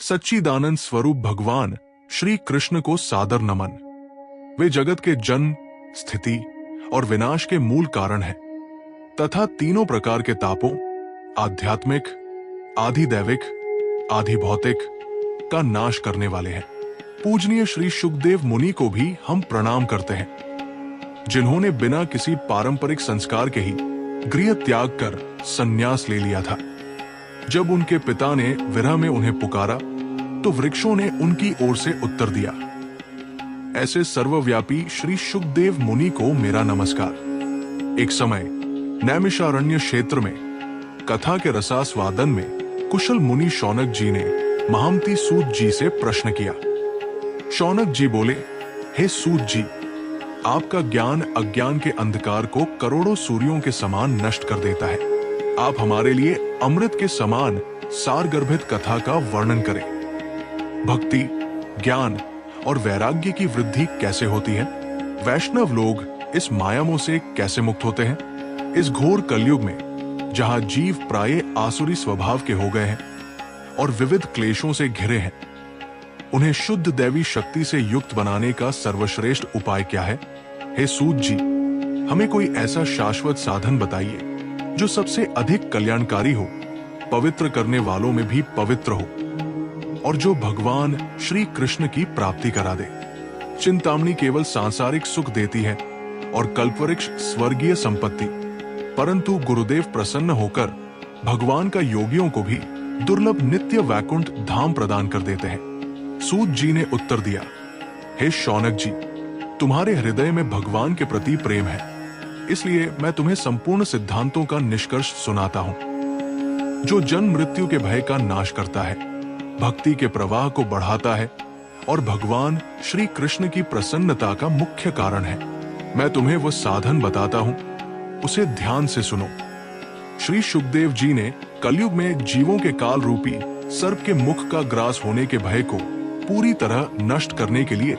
सच्चिदानंद स्वरूप भगवान श्री कृष्ण को सादर नमन। वे जगत के जन्म, स्थिति और विनाश के मूल कारण हैं तथा तीनों प्रकार के तापों, आध्यात्मिक, आधिदैविक, आधिभौतिक का नाश करने वाले हैं। पूजनीय श्री शुकदेव मुनि को भी हम प्रणाम करते हैं, जिन्होंने बिना किसी पारंपरिक संस्कार के ही गृह त्याग कर संन्यास ले लिया था। जब उनके पिता ने विरह में उन्हें पुकारा तो वृक्षों ने उनकी ओर से उत्तर दिया। ऐसे सर्वव्यापी श्री शुकदेव मुनि को मेरा नमस्कार। एक समय नैमिषारण्य क्षेत्र में कथा के रसास्वादन में कुशल मुनि शौनक जी ने महामती सूत जी से प्रश्न किया। शौनक जी बोले, हे सूत जी, आपका ज्ञान अज्ञान के अंधकार को करोड़ों सूर्यों के समान नष्ट कर देता है। आप हमारे लिए अमृत के समान सारगर्भित कथा का वर्णन करें। भक्ति, ज्ञान और वैराग्य की वृद्धि कैसे होती है? वैष्णव लोग इस मायामोह से कैसे मुक्त होते हैं? इस घोर कलयुग में जहां जीव प्राय आसुरी स्वभाव के हो गए हैं और विविध क्लेशों से घिरे हैं, उन्हें शुद्ध दैवी शक्ति से युक्त बनाने का सर्वश्रेष्ठ उपाय क्या है? हे सूत जी, हमें कोई ऐसा शाश्वत साधन बताइए जो सबसे अधिक कल्याणकारी हो, पवित्र करने वालों में भी पवित्र हो और जो भगवान श्री कृष्ण की प्राप्ति करा दे। चिंतामणि केवल सांसारिक सुख देती है और कल्पवृक्ष स्वर्गीय संपत्ति, परंतु गुरुदेव प्रसन्न होकर भगवान का योगियों को भी दुर्लभ नित्य वैकुंठ धाम प्रदान कर देते हैं। सूत जी ने उत्तर दिया, हे शौनक जी, तुम्हारे हृदय में भगवान के प्रति प्रेम है, इसलिए मैं तुम्हें संपूर्ण सिद्धांतों का निष्कर्ष सुनाता हूं, जो जन्म मृत्यु के भय का नाश करता है, भक्ति के प्रवाह को बढ़ाता है और भगवान श्री कृष्ण की प्रसन्नता का मुख्य कारण है। मैं तुम्हें वह साधन बताता हूं, उसे ध्यान से सुनो। श्री शुकदेव जी ने कलयुग में जीवों के काल रूपी सर्प के मुख का ग्रास होने के भय को पूरी तरह नष्ट करने के लिए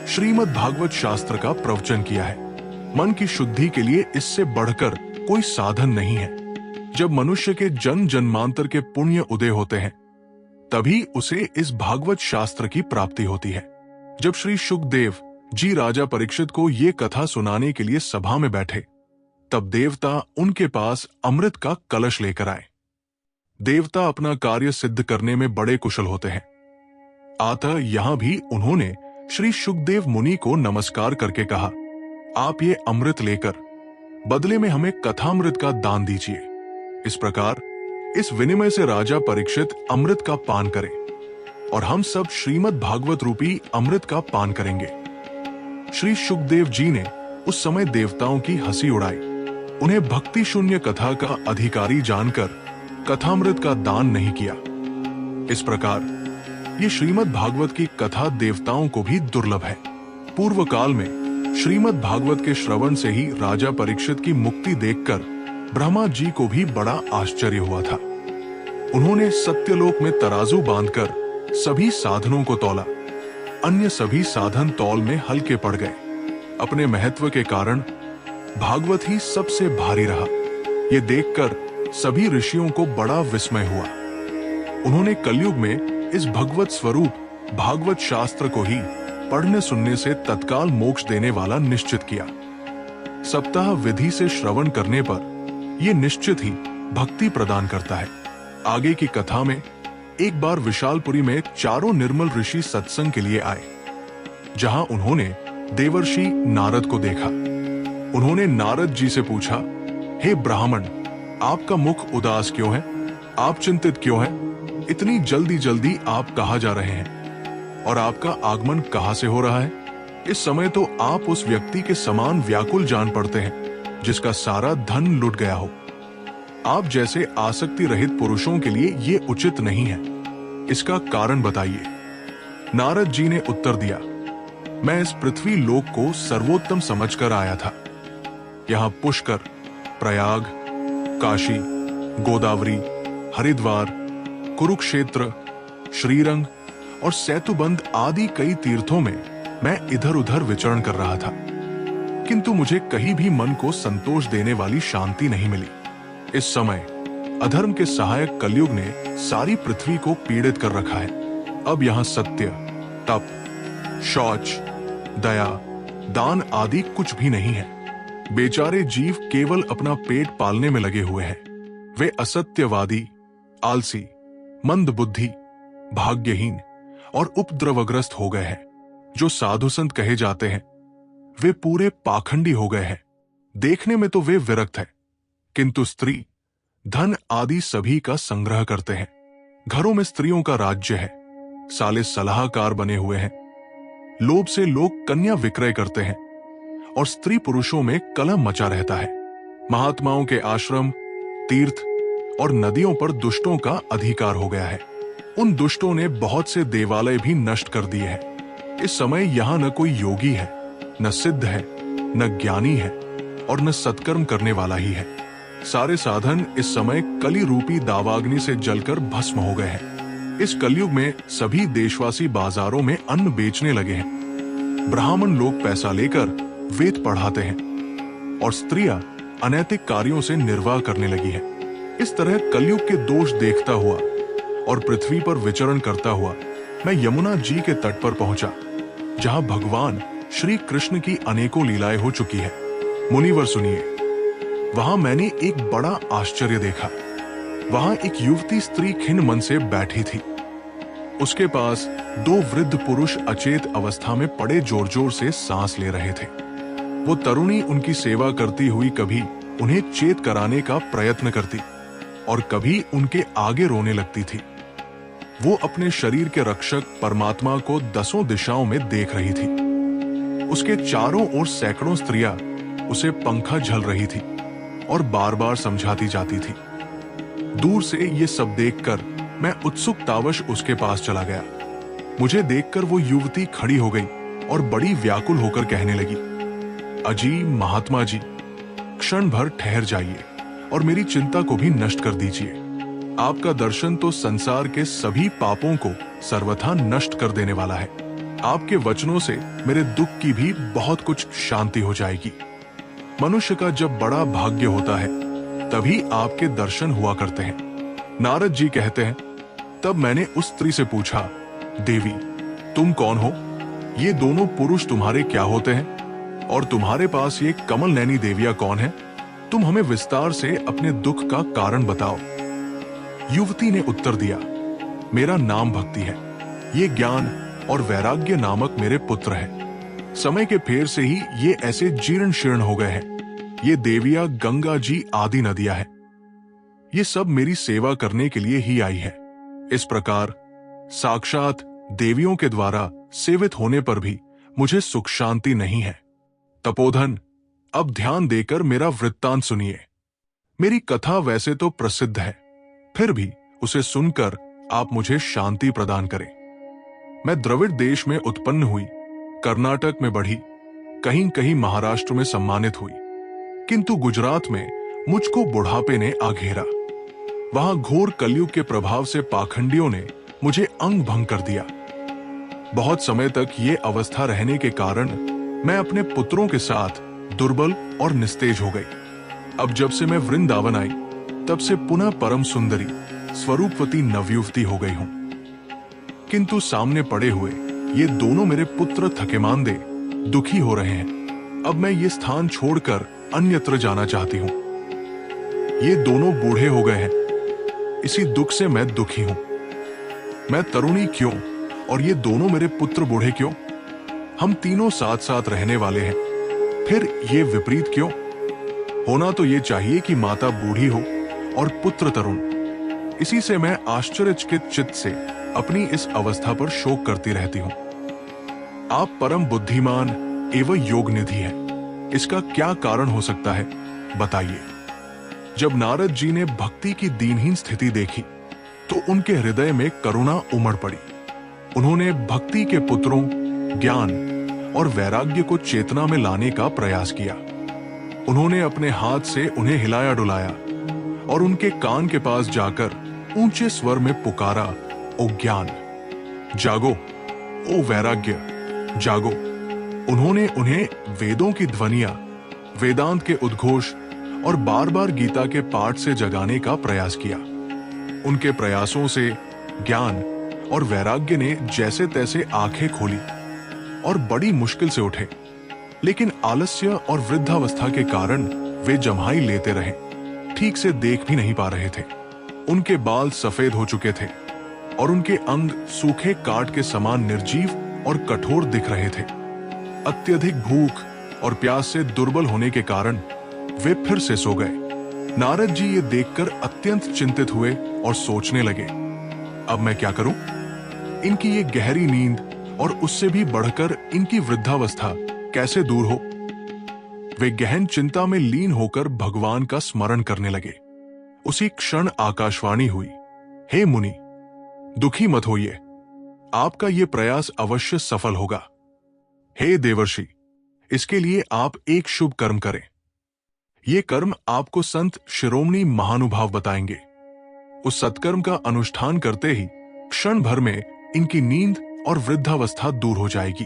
श्रीमद् भागवत शास्त्र का प्रवचन किया है। मन की शुद्धि के लिए इससे बढ़कर कोई साधन नहीं है। जब मनुष्य के जन्म जन्मांतर के पुण्य उदय होते हैं, तभी उसे इस भागवत शास्त्र की प्राप्ति होती है। जब श्री शुकदेव जी राजा परीक्षित को ये कथा सुनाने के लिए सभा में बैठे, तब देवता उनके पास अमृत का कलश लेकर आए। देवता अपना कार्य सिद्ध करने में बड़े कुशल होते हैं, अतः यहां भी उन्होंने श्री शुकदेव मुनि को नमस्कार करके कहा, आप ये अमृत लेकर बदले में हमें कथामृत का दान दीजिए। इस प्रकार इस विनिमय से राजा परीक्षित अमृत का पान करें और हम सब श्रीमद् भागवत रूपी अमृत का पान करेंगे। श्री शुकदेव जी ने उस समय देवताओं की हंसी उड़ाई। उन्हें भक्ति शून्य कथा का अधिकारी जानकर कथामृत का दान नहीं किया। इस प्रकार ये श्रीमद् भागवत की कथा देवताओं को भी दुर्लभ है। पूर्व काल में श्रीमद् भागवत के श्रवण से ही राजा परीक्षित की मुक्ति देखकर ब्रह्मा जी को भी बड़ा आश्चर्य हुआ था। उन्होंने सत्यलोक में तराजू बांधकर सभी साधनों को तौला। अन्य सभी साधन तौल में हल्के पड़ गए। अपने महत्व के कारण भागवत ही सबसे भारी रहा। ये देखकर सभी ऋषियों को बड़ा विस्मय हुआ। उन्होंने कलयुग में इस भगवत स्वरूप भागवत शास्त्र को ही पढ़ने सुनने से तत्काल मोक्ष देने वाला निश्चित किया। सप्ताह विधि से श्रवण करने पर यह निश्चित ही भक्ति प्रदान करता है। आगे की कथा में एक बार विशालपुरी में चारों निर्मल ऋषि सत्संग के लिए आए, जहां उन्होंने देवर्षि नारद को देखा। उन्होंने नारद जी से पूछा, हे ब्राह्मण, आपका मुख उदास क्यों है? आप चिंतित क्यों हैं? इतनी जल्दी जल्दी आप कहाँ जा रहे हैं और आपका आगमन कहाँ से हो रहा है? इस समय तो आप उस व्यक्ति के समान व्याकुल जान पड़ते हैं जिसका सारा धन लुट गया हो। आप जैसे आसक्ति रहित पुरुषों के लिए ये उचित नहीं है। इसका कारण बताइए। नारद जी ने उत्तर दिया, मैं इस पृथ्वी लोक को सर्वोत्तम समझकर आया था। यहाँ पुष्कर, प्रयाग, काशी, गोदावरी, हरिद्वार, कुरुक्षेत्र, श्रीरंग और सेतुबंध आदि कई तीर्थों में मैं इधर उधर विचरण कर रहा था, किंतु मुझे कहीं भी मन को संतोष देने वाली शांति नहीं मिली। इस समय अधर्म के सहायक कलयुग ने सारी पृथ्वी को पीड़ित कर रखा है। अब यहां सत्य, तप, शौच, दया, दान आदि कुछ भी नहीं है। बेचारे जीव केवल अपना पेट पालने में लगे हुए हैं। वे असत्यवादी, आलसी, मंदबुद्धि, भाग्यहीन और उपद्रवग्रस्त हो गए हैं। जो साधु संत कहे जाते हैं वे पूरे पाखंडी हो गए हैं। देखने में तो वे विरक्त है, किंतु स्त्री, धन आदि सभी का संग्रह करते हैं। घरों में स्त्रियों का राज्य है। साले सलाहकार बने हुए हैं। लोभ से लोग कन्या विक्रय करते हैं और स्त्री पुरुषों में कलह मचा रहता है। महात्माओं के आश्रम, तीर्थ और नदियों पर दुष्टों का अधिकार हो गया है। उन दुष्टों ने बहुत से देवालय भी नष्ट कर दिए हैं। इस समय यहां न कोई योगी है, न सिद्ध है, न ज्ञानी है और न सत्कर्म करने वाला ही है। सारे साधन इस समय कली रूपी दावाग्नि से जलकर भस्म हो गए हैं। इस कलयुग में सभी देशवासी बाजारों में अन्न बेचने लगे हैं। ब्राह्मण लोग पैसा लेकर वेद पढ़ाते हैं और स्त्रियां अनैतिक कार्यों से निर्वाह करने लगी है। इस तरह कलयुग के दोष देखता हुआ और पृथ्वी पर विचरण करता हुआ मैं यमुना जी के तट पर पहुंचा, जहां भगवान श्री कृष्ण की अनेकों लीलाएं हो चुकी है। मुनिवर सुनिए, वहां मैंने एक बड़ा आश्चर्य देखा। वहां एक युवती स्त्री खिन्न मन से बैठी थी। उसके पास दो वृद्ध पुरुष अचेत अवस्था में पड़े जोर जोर से सांस ले रहे थे। वो तरुणी उनकी सेवा करती हुई कभी उन्हें चेत कराने का प्रयत्न करती और कभी उनके आगे रोने लगती थी। वो अपने शरीर के रक्षक परमात्मा को दसों दिशाओं में देख रही थी। उसके चारों ओर सैकड़ों स्त्रियां उसे पंखा झल रही थी और बार बार समझाती जाती थी। दूर से ये सब देखकर मैं उत्सुकतावश उसके पास चला गया। मुझे देखकर वो युवती खड़ी हो गई और बड़ी व्याकुल होकर कहने लगी, अजी महात्मा जी, क्षण भर ठहर जाइए और मेरी चिंता को भी नष्ट कर दीजिए। आपका दर्शन तो संसार के सभी पापों को सर्वथा नष्ट कर देने वाला है। आपके वचनों से मेरे दुख की भी बहुत कुछ शांति हो जाएगी। मनुष्य का जब बड़ा भाग्य होता है तभी आपके दर्शन हुआ करते हैं। नारद जी कहते हैं, तब मैंने उस स्त्री से पूछा, देवी तुम कौन हो? ये दोनों पुरुष तुम्हारे क्या होते हैं? और तुम्हारे पास ये कमल नैनी देवियां कौन है? तुम हमें विस्तार से अपने दुख का कारण बताओ। युवती ने उत्तर दिया, मेरा नाम भक्ति है। ये ज्ञान और वैराग्य नामक मेरे पुत्र हैं। समय के फेर से ही ये ऐसे जीर्ण शीर्ण हो गए हैं। ये देवियां गंगा जी आदि नदियां हैं। ये सब मेरी सेवा करने के लिए ही आई है। इस प्रकार साक्षात देवियों के द्वारा सेवित होने पर भी मुझे सुख शांति नहीं है। तपोधन, अब ध्यान देकर मेरा वृत्तांत सुनिए। मेरी कथा वैसे तो प्रसिद्ध है, फिर भी उसे सुनकर आप मुझे शांति प्रदान करें। मैं द्रविड़ देश में उत्पन्न हुई, कर्नाटक में बढ़ी, कहीं कहीं महाराष्ट्र में सम्मानित हुई, किंतु गुजरात में मुझको बुढ़ापे ने आ घेरा। वहां घोर कलयुग के प्रभाव से पाखंडियों ने मुझे अंग भंग कर दिया। बहुत समय तक ये अवस्था रहने के कारण मैं अपने पुत्रों के साथ दुर्बल और निस्तेज हो गई। अब जब से मैं वृंदावन आई तब से पुनः परम सुंदरी स्वरूपवती नवयुवती हो गई हूं। किंतु सामने पड़े हुए ये दोनों मेरे पुत्र थकेमांदे दुखी हो रहे हैं। अब मैं ये स्थान छोड़कर अन्यत्र जाना चाहती हूं। ये दोनों बूढ़े हो गए हैं, इसी दुख से मैं दुखी हूं। मैं तरुणी क्यों और ये दोनों मेरे पुत्र बूढ़े क्यों? हम तीनों साथ साथ रहने वाले हैं, फिर ये विपरीत क्यों? होना तो ये चाहिए कि माता बूढ़ी हो और पुत्र तरुण। इसी से मैं आश्चर्यचकित चित्त से अपनी इस अवस्था पर शोक करती रहती हूं। आप परम बुद्धिमान एवं योग निधि हैं। इसका क्या कारण हो सकता है, बताइए। जब नारद जी ने भक्ति की दीनहीन स्थिति देखी तो उनके हृदय में करुणा उमड़ पड़ी। उन्होंने भक्ति के पुत्रों, ज्ञान और वैराग्य को चेतना में लाने का प्रयास किया। उन्होंने अपने हाथ से उन्हें हिलाया डुलाया और उनके कान के पास जाकर ऊंचे स्वर में पुकारा, ओ ज्ञान जागो, ओ वैराग्य जागो। उन्होंने उन्हें वेदों की ध्वनियां, वेदांत के उद्घोष और बार बार गीता के पाठ से जगाने का प्रयास किया। उनके प्रयासों से ज्ञान और वैराग्य ने जैसे तैसे आंखें खोली और बड़ी मुश्किल से उठे, लेकिन आलस्य और वृद्धावस्था के कारण वे जम्हाई लेते रहे, ठीक से देख भी नहीं पा रहे थे। उनके बाल सफेद हो चुके थे और उनके अंग सूखे काठ के समान निर्जीव और कठोर दिख रहे थे। अत्यधिक भूख और प्यास से दुर्बल होने के कारण वे फिर से सो गए। नारद जी ये देखकर अत्यंत चिंतित हुए और सोचने लगे, अब मैं क्या करूं? इनकी ये गहरी नींद और उससे भी बढ़कर इनकी वृद्धावस्था कैसे दूर हो? वे गहन चिंता में लीन होकर भगवान का स्मरण करने लगे। उसी क्षण आकाशवाणी हुई, हे मुनि, दुखी मत होइए, आपका ये प्रयास अवश्य सफल होगा। हे देवर्षि, इसके लिए आप एक शुभ कर्म करें। ये कर्म आपको संत शिरोमणि महानुभाव बताएंगे। उस सत्कर्म का अनुष्ठान करते ही क्षण भर में इनकी नींद और वृद्धावस्था दूर हो जाएगी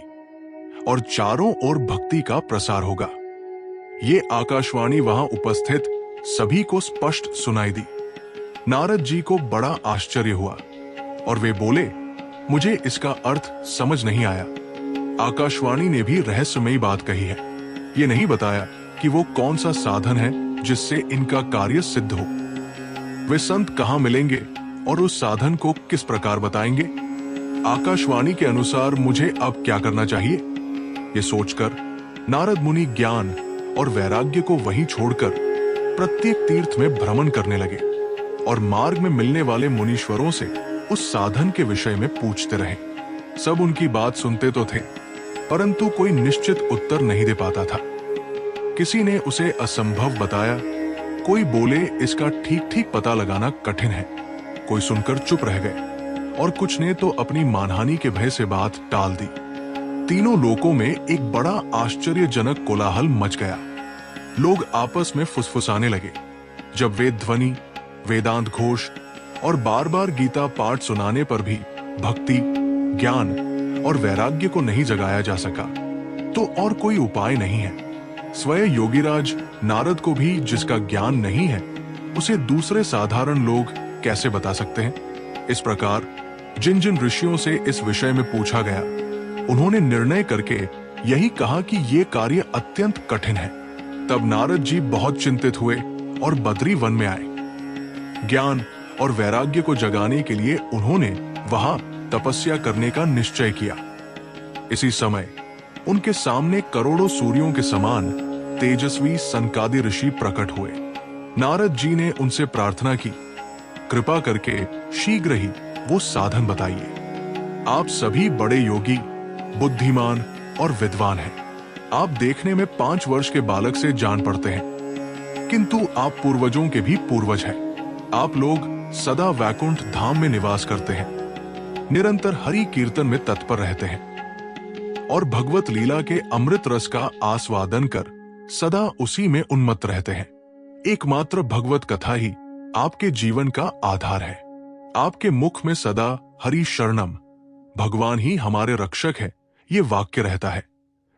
और चारों ओर भक्ति का प्रसार होगा। ये आकाशवाणी वहां उपस्थित सभी को स्पष्ट सुनाई दी। नारद जी को बड़ा आश्चर्य हुआ और वे बोले, मुझे इसका अर्थ समझ नहीं आया। आकाशवाणी ने भी रहस्यमयी बात कही है। ये नहीं बताया कि वो कौन सा साधन है जिससे इनका कार्य सिद्ध हो। वे संत कहाँ मिलेंगे और उस साधन को किस प्रकार बताएंगे? आकाशवाणी के अनुसार मुझे अब क्या करना चाहिए? ये सोचकर नारद मुनि ज्ञान और वैराग्य को वहीं छोड़कर प्रत्येक तीर्थ में भ्रमण करने लगे और मार्ग में मिलने वाले मुनीश्वरों से उस साधन के विषय में पूछते रहे। सब उनकी बात सुनते तो थे, परंतु कोई निश्चित उत्तर नहीं दे पाता था। किसी ने उसे असंभव बताया, कोई बोले इसका ठीक ठीक पता लगाना कठिन है, कोई सुनकर चुप रह गए और कुछ ने तो अपनी मानहानि के भय से बात टाल दी। तीनों लोकों में एक बड़ा आश्चर्यजनक कोलाहल मच गया। लोग आपस में फुसफुसाने लगे। जब वेद ध्वनि, वेदांत घोष और बार बार गीता पाठ सुनाने पर भी भक्ति, ज्ञान और वैराग्य को नहीं जगाया जा सका, तो और कोई उपाय नहीं है। स्वयं योगीराज नारद को भी जिसका ज्ञान नहीं है, उसे दूसरे साधारण लोग कैसे बता सकते हैं? इस प्रकार जिन जिन ऋषियों से इस विषय में पूछा गया, उन्होंने निर्णय करके यही कहा कि ये कार्य अत्यंत कठिन है। तब नारद जी बहुत चिंतित हुए और बद्री वन में आए। ज्ञान और वैराग्य को जगाने के लिए उन्होंने वहां तपस्या करने का निश्चय किया। इसी समय उनके सामने करोड़ों सूर्यों के समान तेजस्वी सनकादि ऋषि प्रकट हुए। नारद जी ने उनसे प्रार्थना की, कृपा करके शीघ्र ही वो साधन बताइए। आप सभी बड़े योगी, बुद्धिमान और विद्वान हैं। आप देखने में 5 वर्ष के बालक से जान पड़ते हैं, किंतु आप पूर्वजों के भी पूर्वज हैं। आप लोग सदा वैकुंठ धाम में निवास करते हैं, निरंतर हरि कीर्तन में तत्पर रहते हैं और भगवत लीला के अमृत रस का आस्वादन कर सदा उसी में उन्मत्त रहते हैं। एकमात्र भगवत कथा ही आपके जीवन का आधार है। आपके मुख में सदा हरि शरणम, भगवान ही हमारे रक्षक है, ये वाक्य रहता है,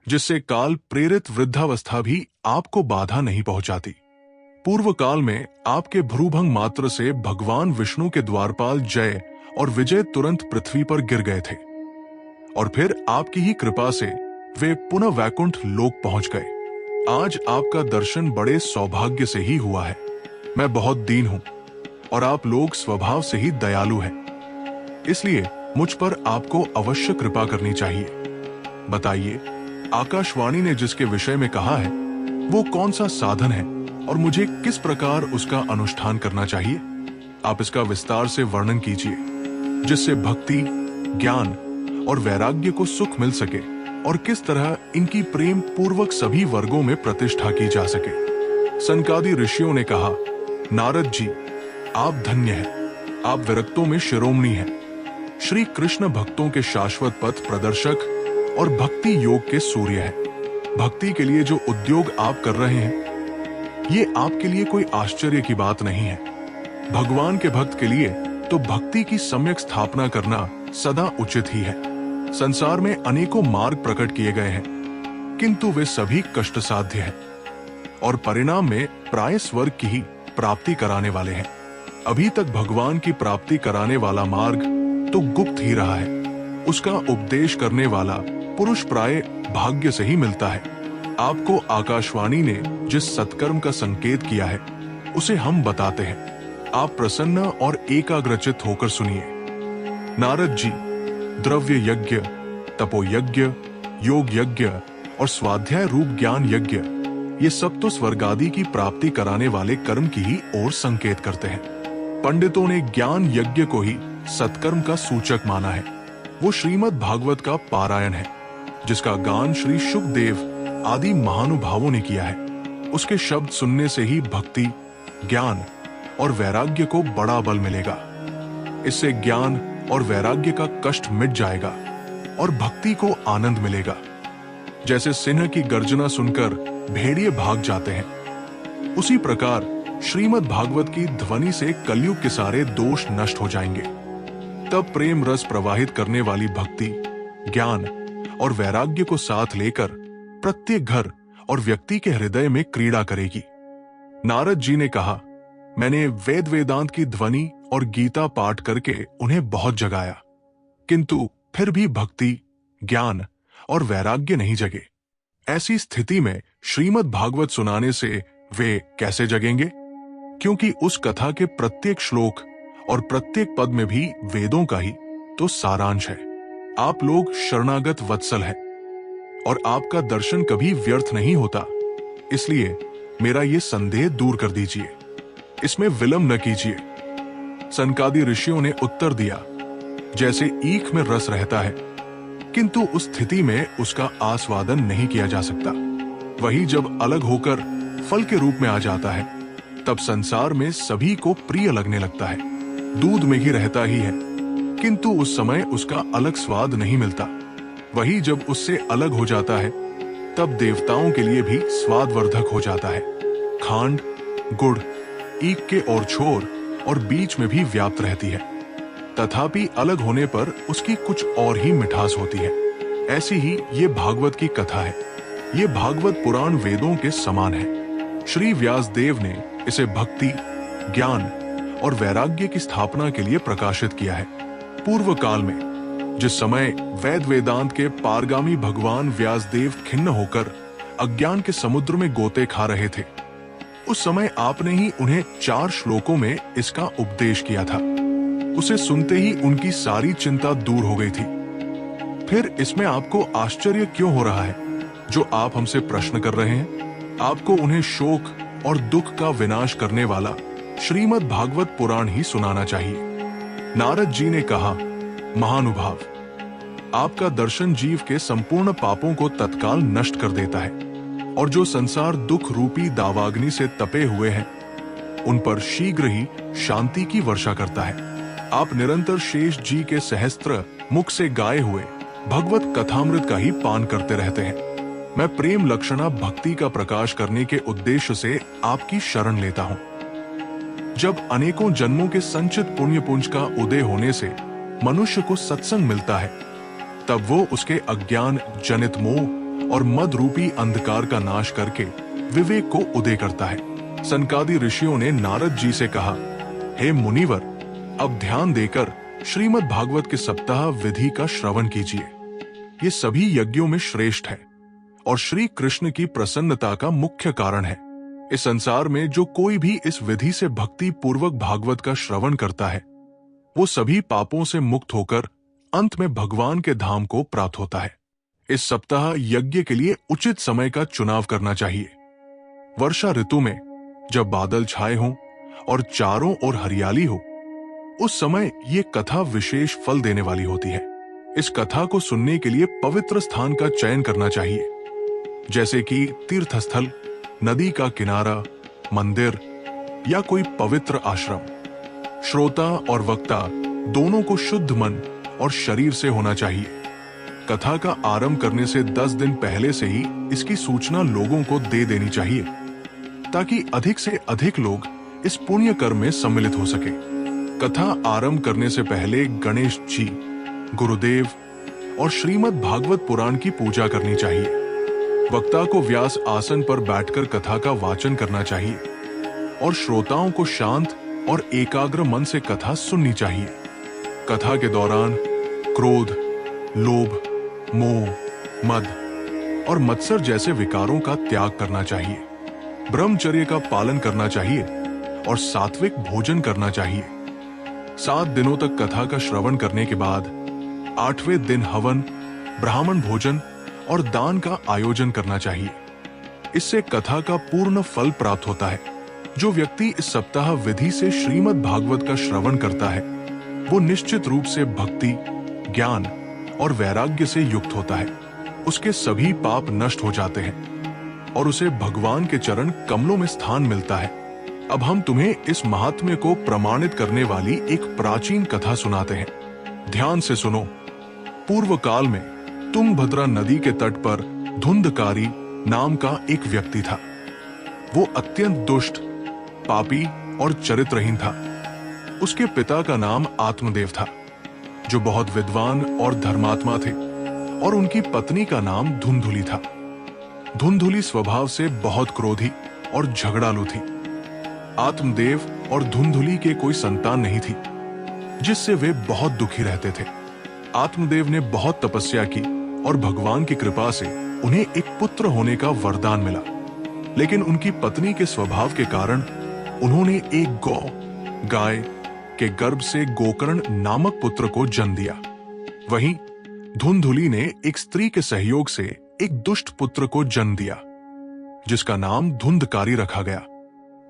जिससे काल प्रेरित वृद्धावस्था भी आपको बाधा नहीं पहुंचाती। पूर्व काल में आपके भ्रूभंग मात्र से भगवान विष्णु के द्वारपाल जय और विजय तुरंत पृथ्वी पर गिर गए थे और फिर आपकी ही कृपा से वे पुनः वैकुंठ लोक पहुंच गए। आज आपका दर्शन बड़े सौभाग्य से ही हुआ है। मैं बहुत दीन हूं और आप लोग स्वभाव से ही दयालु हैं, इसलिए मुझ पर आपको अवश्य कृपा करनी चाहिए। बताइए, आकाशवाणी ने जिसके विषय में कहा है वो कौन सा साधन है और मुझे किस प्रकार उसका अनुष्ठान करना चाहिए? आप इसका विस्तार से वर्णन कीजिए, जिससे भक्ति, ज्ञान और वैराग्य को सुख मिल सके और किस तरह इनकी प्रेम पूर्वक सभी वर्गों में प्रतिष्ठा की जा सके। सनकादि ऋषियों ने कहा, नारद जी, आप धन्य हैं, आप विरक्तों में शिरोमणि हैं। श्री कृष्ण भक्तों के शाश्वत पथ प्रदर्शक और भक्ति योग के सूर्य हैं। भक्ति के लिए जो उद्योग आप कर रहे हैं, ये आपके लिए कोई आश्चर्य की बात नहीं है। भगवान के भक्त के लिए तो भक्ति की सम्यक स्थापना करना सदा उचित ही है। संसार में अनेकों मार्ग प्रकट किए गए हैं, किंतु वे सभी कष्ट साध्य हैं और परिणाम में प्राय स्वर्ग की ही प्राप्ति कराने वाले हैं। अभी तक भगवान की प्राप्ति कराने वाला मार्ग तो गुप्त ही रहा है। उसका उपदेश करने वाला पुरुष प्राय भाग्य से ही मिलता है। आपको आकाशवाणी ने जिस सत्कर्म का संकेत किया है उसे हम बताते हैं। आप प्रसन्न और एकाग्रचित होकर सुनिए। नारद जी, द्रव्य यज्ञ, तपो यज्ञ, योग यज्ञ और स्वाध्याय रूप ज्ञान यज्ञ, ये सब तो स्वर्ग आदि की प्राप्ति कराने वाले कर्म की ही ओर संकेत करते हैं। पंडितों ने ज्ञान यज्ञ को ही सत्कर्म का सूचक माना है। वो श्रीमद् भागवत का पारायण है, जिसका गान श्री शुकदेव आदि महानुभावों ने किया है। उसके शब्द सुनने से ही भक्ति, ज्ञान और वैराग्य को बड़ा बल मिलेगा। इससे ज्ञान और वैराग्य का कष्ट मिट जाएगा और भक्ति को आनंद मिलेगा। जैसे सिंह की गर्जना सुनकर भेड़िए भाग जाते हैं, उसी प्रकार श्रीमद् भागवत की ध्वनि से कलयुग के सारे दोष नष्ट हो जाएंगे। तब प्रेम रस प्रवाहित करने वाली भक्ति, ज्ञान और वैराग्य को साथ लेकर प्रत्येक घर और व्यक्ति के हृदय में क्रीड़ा करेगी। नारद जी ने कहा, मैंने वेद वेदांत की ध्वनि और गीता पाठ करके उन्हें बहुत जगाया, किंतु फिर भी भक्ति, ज्ञान और वैराग्य नहीं जगे। ऐसी स्थिति में श्रीमद् भागवत सुनाने से वे कैसे जगेंगे? क्योंकि उस कथा के प्रत्येक श्लोक और प्रत्येक पद में भी वेदों का ही तो सारांश है। आप लोग शरणागत वत्सल हैं और आपका दर्शन कभी व्यर्थ नहीं होता। इसलिए मेरा ये संदेह दूर कर दीजिए, इसमें विलंब न कीजिए। सनकादि ऋषियों ने उत्तर दिया, जैसे ईख में रस रहता है, किंतु उस स्थिति में उसका आस्वादन नहीं किया जा सकता, वही जब अलग होकर फल के रूप में आ जाता है, तब संसार में सभी को प्रिय लगने लगता है। दूध में ही रहता ही है, किंतु उस समय उसका अलग स्वाद नहीं मिलता। वही जब उससे अलग हो जाता है, तब देवताओं के लिए भी स्वादवर्धक हो जाता है। खांड, गुड़, ईख के और छोर और बीच में भी व्याप्त रहती है, तथापि अलग होने पर उसकी कुछ और ही मिठास होती है। ऐसी ही ये भागवत की कथा है। ये भागवत पुराण वेदों के समान है। श्री व्यासदेव ने इसे भक्ति, ज्ञान और वैराग्य की स्थापना के लिए प्रकाशित किया है। पूर्व काल में जिस समय वेद वेदांत के पारगामी भगवान व्यासदेव खिन्न होकर अज्ञान के समुद्र में गोते खा रहे थे, उस समय आपने ही उन्हें 4 श्लोकों में इसका उपदेश किया था। उसे सुनते ही उनकी सारी चिंता दूर हो गई थी। फिर इसमें आपको आश्चर्य क्यों हो रहा है जो आप हमसे प्रश्न कर रहे हैं? आपको उन्हें शोक और दुख का विनाश करने वाला श्रीमद् भागवत पुराण ही सुनाना चाहिए। नारद जी ने कहा, महानुभाव, आपका दर्शन जीव के संपूर्ण पापों को तत्काल नष्ट कर देता है, और जो संसार दुख रूपी दावाग्नि से तपे हुए हैं, उन पर शीघ्र ही शांति की वर्षा करता है। आप निरंतर शेष जी के सहस्त्र मुख से गाए हुए भगवत कथामृत का ही पान करते रहते हैं। मैं प्रेम लक्षणा भक्ति का प्रकाश करने के उद्देश्य से आपकी शरण लेता हूँ। जब अनेकों जन्मों के संचित पुण्य पुंज का उदय होने से मनुष्य को सत्संग मिलता है, तब वो उसके अज्ञान जनित मोह और मद रूपी अंधकार का नाश करके विवेक को उदय करता है। सनकादि ऋषियों ने नारद जी से कहा, हे मुनिवर, अब ध्यान देकर श्रीमद् भागवत के सप्ताह विधि का श्रवण कीजिए। ये सभी यज्ञों में श्रेष्ठ है और श्री कृष्ण की प्रसन्नता का मुख्य कारण है। इस संसार में जो कोई भी इस विधि से भक्ति पूर्वक भागवत का श्रवण करता है, वो सभी पापों से मुक्त होकर अंत में भगवान के धाम को प्राप्त होता है। इस सप्ताह यज्ञ के लिए उचित समय का चुनाव करना चाहिए। वर्षा ऋतु में जब बादल छाए हों और चारों ओर हरियाली हो, उस समय ये कथा विशेष फल देने वाली होती है। इस कथा को सुनने के लिए पवित्र स्थान का चयन करना चाहिए, जैसे कि तीर्थस्थल, नदी का किनारा, मंदिर या कोई पवित्र आश्रम। श्रोता और वक्ता दोनों को शुद्ध मन और शरीर से होना चाहिए। कथा का आरंभ करने से 10 दिन पहले से ही इसकी सूचना लोगों को दे देनी चाहिए, ताकि अधिक से अधिक लोग इस पुण्य कर्म में सम्मिलित हो सके। कथा आरंभ करने से पहले गणेश जी, गुरुदेव और श्रीमद् भागवत पुराण की पूजा करनी चाहिए। वक्ता को व्यास आसन पर बैठकर कथा का वाचन करना चाहिए और श्रोताओं को शांत और एकाग्र मन से कथा सुननी चाहिए। कथा के दौरान क्रोध, लोभ, मोह, मद और मत्सर जैसे विकारों का त्याग करना चाहिए, ब्रह्मचर्य का पालन करना चाहिए और सात्विक भोजन करना चाहिए। 7 दिनों तक कथा का श्रवण करने के बाद 8वें दिन हवन, ब्राह्मण भोजन और दान का आयोजन करना चाहिए। इससे कथा का पूर्ण फल प्राप्त होता है। जो व्यक्ति इस सप्ताह विधि से श्रीमद् भागवत का श्रवण करता है वो निश्चित रूप से भक्ति, ज्ञान और वैराग्य से युक्त होता है। उसके सभी पाप नष्ट हो जाते हैं और उसे भगवान के चरण कमलों में स्थान मिलता है। अब हम तुम्हें इस महात्म्य को प्रमाणित करने वाली एक प्राचीन कथा सुनाते हैं। ध्यान से सुनो। पूर्व काल में तुंगभद्रा नदी के तट पर धुंधकारी नाम का एक व्यक्ति था। वो अत्यंत दुष्ट, पापी और चरित्रहीन था। उसके पिता का नाम आत्मदेव था, जो बहुत विद्वान और धर्मात्मा थे, और उनकी पत्नी का नाम धुंधुली था। धुंधुली स्वभाव से बहुत क्रोधी और झगड़ालू थी। आत्मदेव और धुंधुली के कोई संतान नहीं थी, जिससे वे बहुत दुखी रहते थे। आत्मदेव ने बहुत तपस्या की और भगवान की कृपा से उन्हें एक पुत्र होने का वरदान मिला, लेकिन उनकी पत्नी के स्वभाव के कारण उन्होंने एक गाय के गर्भ से गोकर्ण नामक पुत्र को जन्म दिया। वहीं धुंधुली ने एक स्त्री के सहयोग से एक दुष्ट पुत्र को जन्म दिया, जिसका नाम धुंधकारी रखा गया।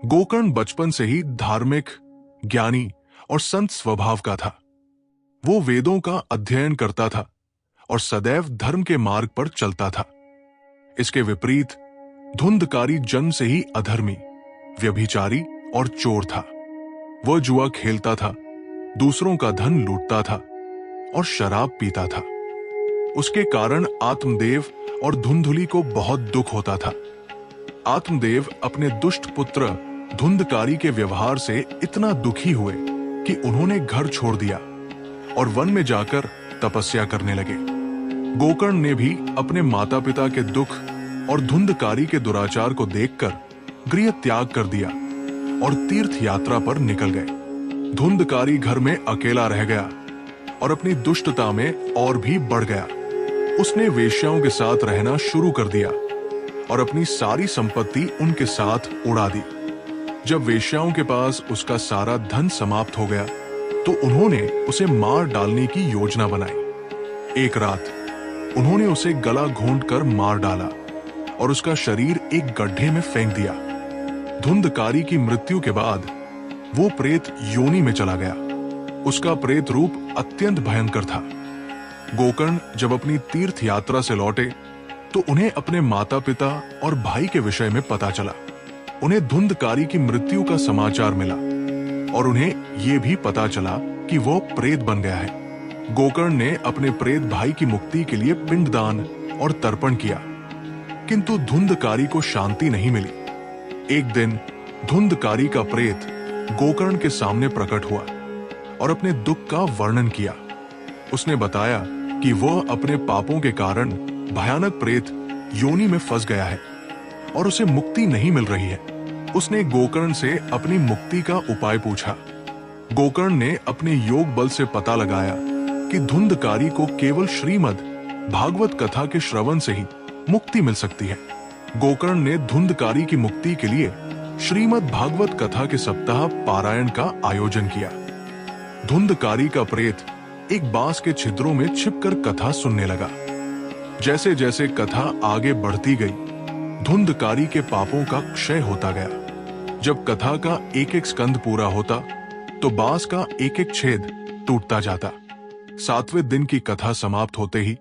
गोकर्ण बचपन से ही धार्मिक, ज्ञानी और संत स्वभाव का था। वो वेदों का अध्ययन करता था और सदैव धर्म के मार्ग पर चलता था। इसके विपरीत धुंधकारी जन्म से ही अधर्मी, व्यभिचारी और चोर था। वह जुआ खेलता था, दूसरों का धन लूटता था और शराब पीता था। उसके कारण आत्मदेव और धुंधुली को बहुत दुख होता था। आत्मदेव अपने दुष्ट पुत्र धुंधकारी के व्यवहार से इतना दुखी हुए कि उन्होंने घर छोड़ दिया और वन में जाकर तपस्या करने लगे। गोकर्ण ने भी अपने माता पिता के दुख और धुंधकारी के दुराचार को देखकर गृह त्याग कर दिया और तीर्थ यात्रा पर निकल गए। धुंधकारी घर में अकेला रह गया और अपनी दुष्टता में और भी बढ़ गया। उसने वेश्याओं के साथ रहना शुरू कर दिया और अपनी सारी संपत्ति उनके साथ उड़ा दी। जब वेश्याओं के पास उसका सारा धन समाप्त हो गया तो उन्होंने उसे मार डालने की योजना बनाई। एक रात उन्होंने उसे गला घोंटकर मार डाला और उसका शरीर एक गड्ढे में फेंक दिया। धुंधकारी की मृत्यु के बाद वो प्रेत योनि में चला गया। उसका प्रेत रूप अत्यंत भयंकर था। गोकर्ण जब अपनी तीर्थ यात्रा से लौटे तो उन्हें अपने माता पिता और भाई के विषय में पता चला। उन्हें धुंधकारी की मृत्यु का समाचार मिला और उन्हें ये भी पता चला कि वो प्रेत बन गया है। गोकर्ण ने अपने प्रेत भाई की मुक्ति के लिए पिंडदान और तर्पण किया, किंतु धुंधकारी को शांति नहीं मिली। एक दिन धुंधकारी का प्रेत गोकर्ण के सामने प्रकट हुआ और अपने दुख का वर्णन किया। उसने बताया कि वह अपने पापों के कारण भयानक प्रेत योनि में फंस गया है और उसे मुक्ति नहीं मिल रही है। उसने गोकर्ण से अपनी मुक्ति का उपाय पूछा। गोकर्ण ने अपने योग बल से पता लगाया कि धुंधकारी को केवल श्रीमद् भागवत कथा के श्रवण से ही मुक्ति मिल सकती है। गोकर्ण ने धुंधकारी की मुक्ति के लिए श्रीमद् भागवत कथा के सप्ताह पारायण का आयोजन किया। धुंधकारी का प्रेत एक बांस के छिद्रों में छिपकर कथा सुनने लगा। जैसे जैसे कथा आगे बढ़ती गई, धुंधकारी के पापों का क्षय होता गया। जब कथा का एक एक स्कंद पूरा होता तो बांस का एक एक छेद टूटता जाता। 7वें दिन की कथा समाप्त होते ही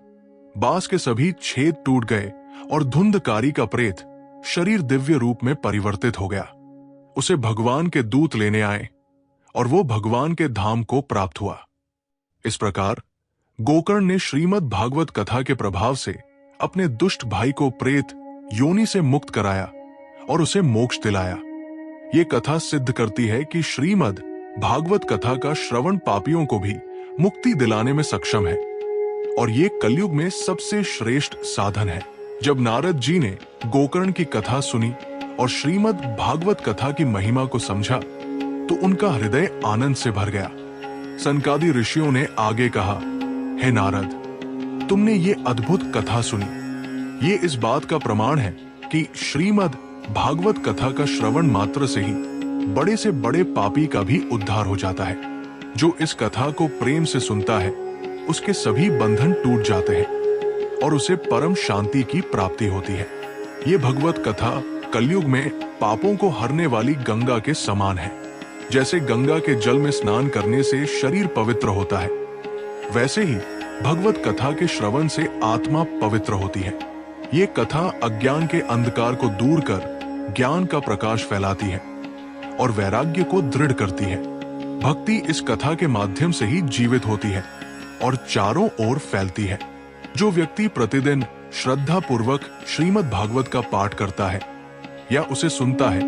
बांस के सभी छेद टूट गए और धुंधकारी का प्रेत शरीर दिव्य रूप में परिवर्तित हो गया। उसे भगवान के दूत लेने आए और वो भगवान के धाम को प्राप्त हुआ। इस प्रकार गोकर्ण ने श्रीमद् भागवत कथा के प्रभाव से अपने दुष्ट भाई को प्रेत योनि से मुक्त कराया और उसे मोक्ष दिलाया। ये कथा सिद्ध करती है कि श्रीमद् भागवत कथा का श्रवण पापियों को भी मुक्ति दिलाने में सक्षम है और ये कलयुग में सबसे श्रेष्ठ साधन है। जब नारद जी ने गोकर्ण की कथा सुनी और श्रीमद् भागवत कथा की महिमा को समझा तो उनका हृदय आनंद से भर गया। सनकादि ऋषियों ने आगे कहा, हे नारद, तुमने ये अद्भुत कथा सुनी। ये इस बात का प्रमाण है कि श्रीमद् भागवत कथा का श्रवण मात्र से ही बड़े से बड़े पापी का भी उद्धार हो जाता है। जो इस कथा को प्रेम से सुनता है उसके सभी बंधन टूट जाते हैं और उसे परम शांति की प्राप्ति होती है। ये भगवत कथा कलयुग में पापों को हरने वाली गंगा के समान है। जैसे गंगा के जल में स्नान करने से शरीर पवित्र होता है, वैसे ही भगवत कथा के श्रवण से आत्मा पवित्र होती है। ये कथा अज्ञान के अंधकार को दूर कर ज्ञान का प्रकाश फैलाती है और वैराग्य को दृढ़ करती है। भक्ति इस कथा के माध्यम से ही जीवित होती है और चारों ओर फैलती है। जो व्यक्ति प्रतिदिन श्रद्धा पूर्वक श्रीमद् भागवत का पाठ करता है या उसे सुनता है,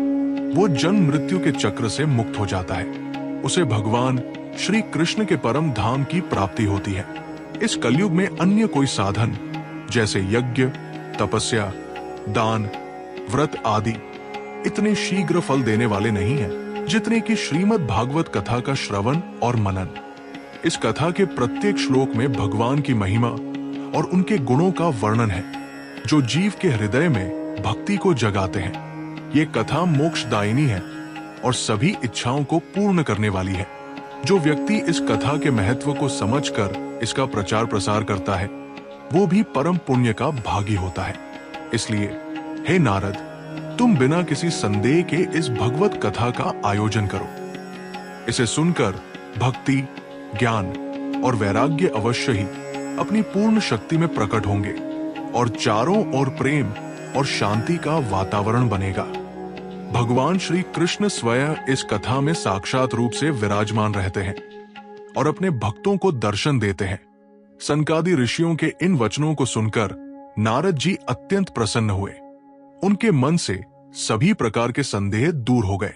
वो जन्म मृत्यु के चक्र से मुक्त हो जाता है। उसे भगवान श्री कृष्ण के परम धाम की प्राप्ति होती है। इस कलयुग में अन्य कोई साधन जैसे यज्ञ, तपस्या, दान, व्रत आदि इतने शीघ्र फल देने वाले नहीं हैं जितने कि श्रीमद् भागवत कथा का श्रवण और मनन। इस कथा के प्रत्येक श्लोक में भगवान की महिमा और उनके गुणों का वर्णन है जो जीव के हृदय में भक्ति को जगाते हैं। ये कथा मोक्षदायिनी है और सभी इच्छाओं को पूर्ण करने वाली है। जो व्यक्ति इस कथा के महत्व को समझकर इसका प्रचार प्रसार करता है वो भी परम पुण्य का भागी होता है। इसलिए हे नारद, तुम बिना किसी संदेह के इस भगवत कथा का आयोजन करो। इसे सुनकर भक्ति, ज्ञान और वैराग्य अवश्य ही अपनी पूर्ण शक्ति में प्रकट होंगे और चारों ओर प्रेम और शांति का वातावरण बनेगा। भगवान श्री कृष्ण स्वयं इस कथा में साक्षात रूप से विराजमान रहते हैं और अपने भक्तों को दर्शन देते हैं। सनकादि ऋषियों के इन वचनों को सुनकर नारद जी अत्यंत प्रसन्न हुए। उनके मन से सभी प्रकार के संदेह दूर हो गए।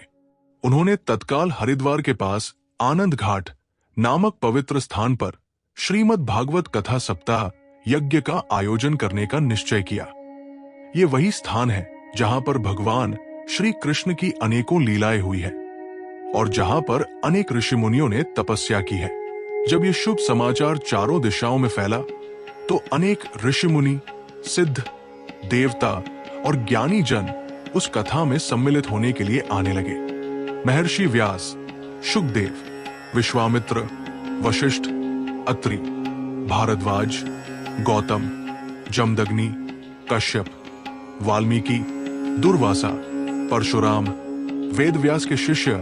उन्होंने तत्काल हरिद्वार के पास आनंद घाट नामक पवित्र स्थान पर श्रीमद् भागवत कथा सप्ताह यज्ञ का आयोजन करने का निश्चय किया। ये वही स्थान है जहां पर भगवान श्री कृष्ण की अनेकों लीलाएं हुई है और जहां पर अनेक ऋषि मुनियों ने तपस्या की है। जब ये शुभ समाचार चारों दिशाओं में फैला तो अनेक ऋषि मुनि, सिद्ध, देवता और ज्ञानी जन उस कथा में सम्मिलित होने के लिए आने लगे। महर्षि व्यास, शुकदेव, विश्वामित्र, वशिष्ठ, अत्रि, भारद्वाज, गौतम, जमदग्नि, कश्यप, वाल्मीकि, दुर्वासा, परशुराम, वेदव्यास के शिष्य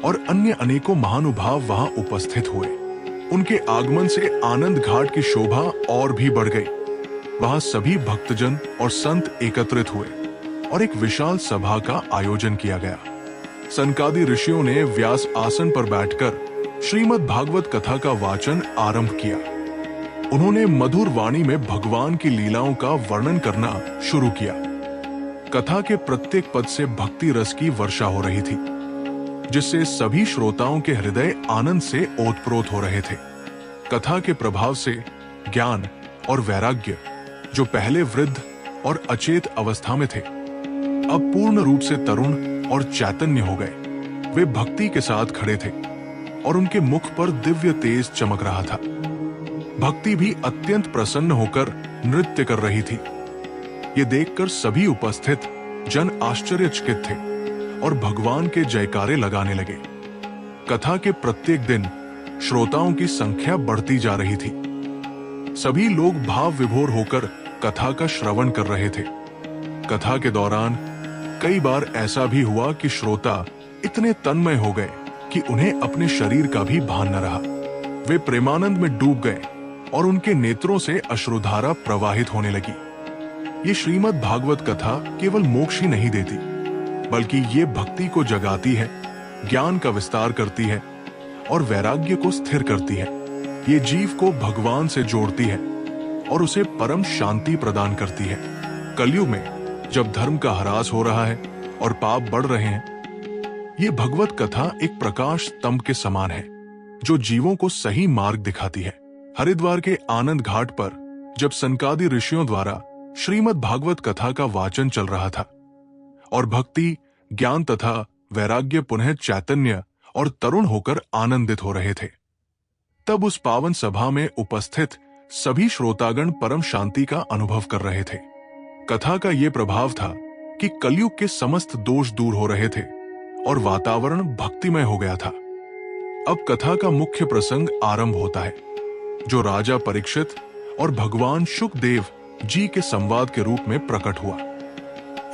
और अन्य अनेकों महानुभाव वहां उपस्थित हुए। उनके आगमन से आनंद घाट की शोभा और भी बढ़ गई। वहां सभी भक्तजन और संत एकत्रित हुए और एक विशाल सभा का आयोजन किया गया। सनकादि ऋषियों ने व्यास आसन पर बैठकर श्रीमद् भागवत कथा का वाचन आरंभ किया। उन्होंने मधुर वाणी में भगवान की लीलाओं का वर्णन करना शुरू किया। कथा के प्रत्येक पद से भक्ति रस की वर्षा हो रही थी, जिससे सभी श्रोताओं के हृदय आनंद से ओतप्रोत हो रहे थे। कथा के प्रभाव से ज्ञान और वैराग्य, जो पहले वृद्ध और अचेत अवस्था में थे, अब पूर्ण रूप से तरुण और चैतन्य हो गए। वे भक्ति के साथ खड़े थे और उनके मुख पर दिव्य तेज चमक रहा था। भक्ति भी अत्यंत प्रसन्न होकर नृत्य कर रही थी। ये देखकर सभी उपस्थित जन आश्चर्यचकित थे और भगवान के जयकारे लगाने लगे। कथा के प्रत्येक दिन श्रोताओं की संख्या बढ़ती जा रही थी। सभी लोग भाव विभोर होकर कथा का श्रवण कर रहे थे। कथा के दौरान कई बार ऐसा भी हुआ कि श्रोता इतने तन्मय हो गए कि उन्हें अपने शरीर का भी भान न रहा। वे प्रेमानंद में डूब गए और उनके नेत्रों से अश्रुधारा प्रवाहित होने लगी। ये श्रीमद् भागवत कथा केवल मोक्ष ही नहीं देती, बल्कि ये भक्ति को जगाती है, ज्ञान का विस्तार करती है और वैराग्य को स्थिर करती है। ये जीव को भगवान से जोड़ती है और उसे परम शांति प्रदान करती है। कलयुग में जब धर्म का ह्रास हो रहा है और पाप बढ़ रहे हैं, ये भगवत कथा एक प्रकाश स्तंभ के समान है जो जीवों को सही मार्ग दिखाती है। हरिद्वार के आनंद घाट पर जब सनकादि ऋषियों द्वारा श्रीमद् भागवत कथा का वाचन चल रहा था और भक्ति, ज्ञान तथा वैराग्य पुनः चैतन्य और तरुण होकर आनंदित हो रहे थे, तब उस पावन सभा में उपस्थित सभी श्रोतागण परम शांति का अनुभव कर रहे थे। कथा का यह प्रभाव था कि कलयुग के समस्त दोष दूर हो रहे थे और वातावरण भक्तिमय हो गया था। अब कथा का मुख्य प्रसंग आरंभ होता है, जो राजा परीक्षित और भगवान शुकदेव जी के संवाद के रूप में प्रकट हुआ।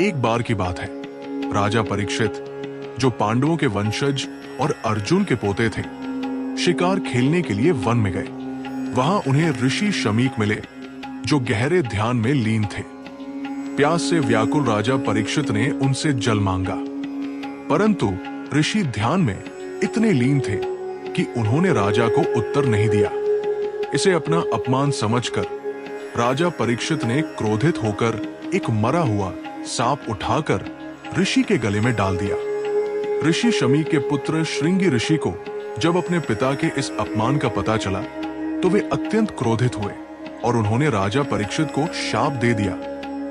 एक बार की बात है, राजा परीक्षित, जो पांडवों के वंशज और अर्जुन के पोते थे, शिकार खेलने के लिए वन में गए। वहां उन्हें ऋषि शमीक मिले, जो गहरे ध्यान में लीन थे। प्यास से व्याकुल राजा परीक्षित ने उनसे जल मांगा, परंतु ऋषि ध्यान में इतने लीन थे कि उन्होंने राजा को उत्तर नहीं दिया। इसे अपना अपमान समझकर राजा परीक्षित ने क्रोधित होकर एक मरा हुआ सांप उठाकर ऋषि के गले में डाल दिया। ऋषि शमी के पुत्र श्रृंगी ऋषि को जब अपने पिता के इस अपमान का पता चला तो वे अत्यंत क्रोधित हुए और उन्होंने राजा परीक्षित को शाप दे दिया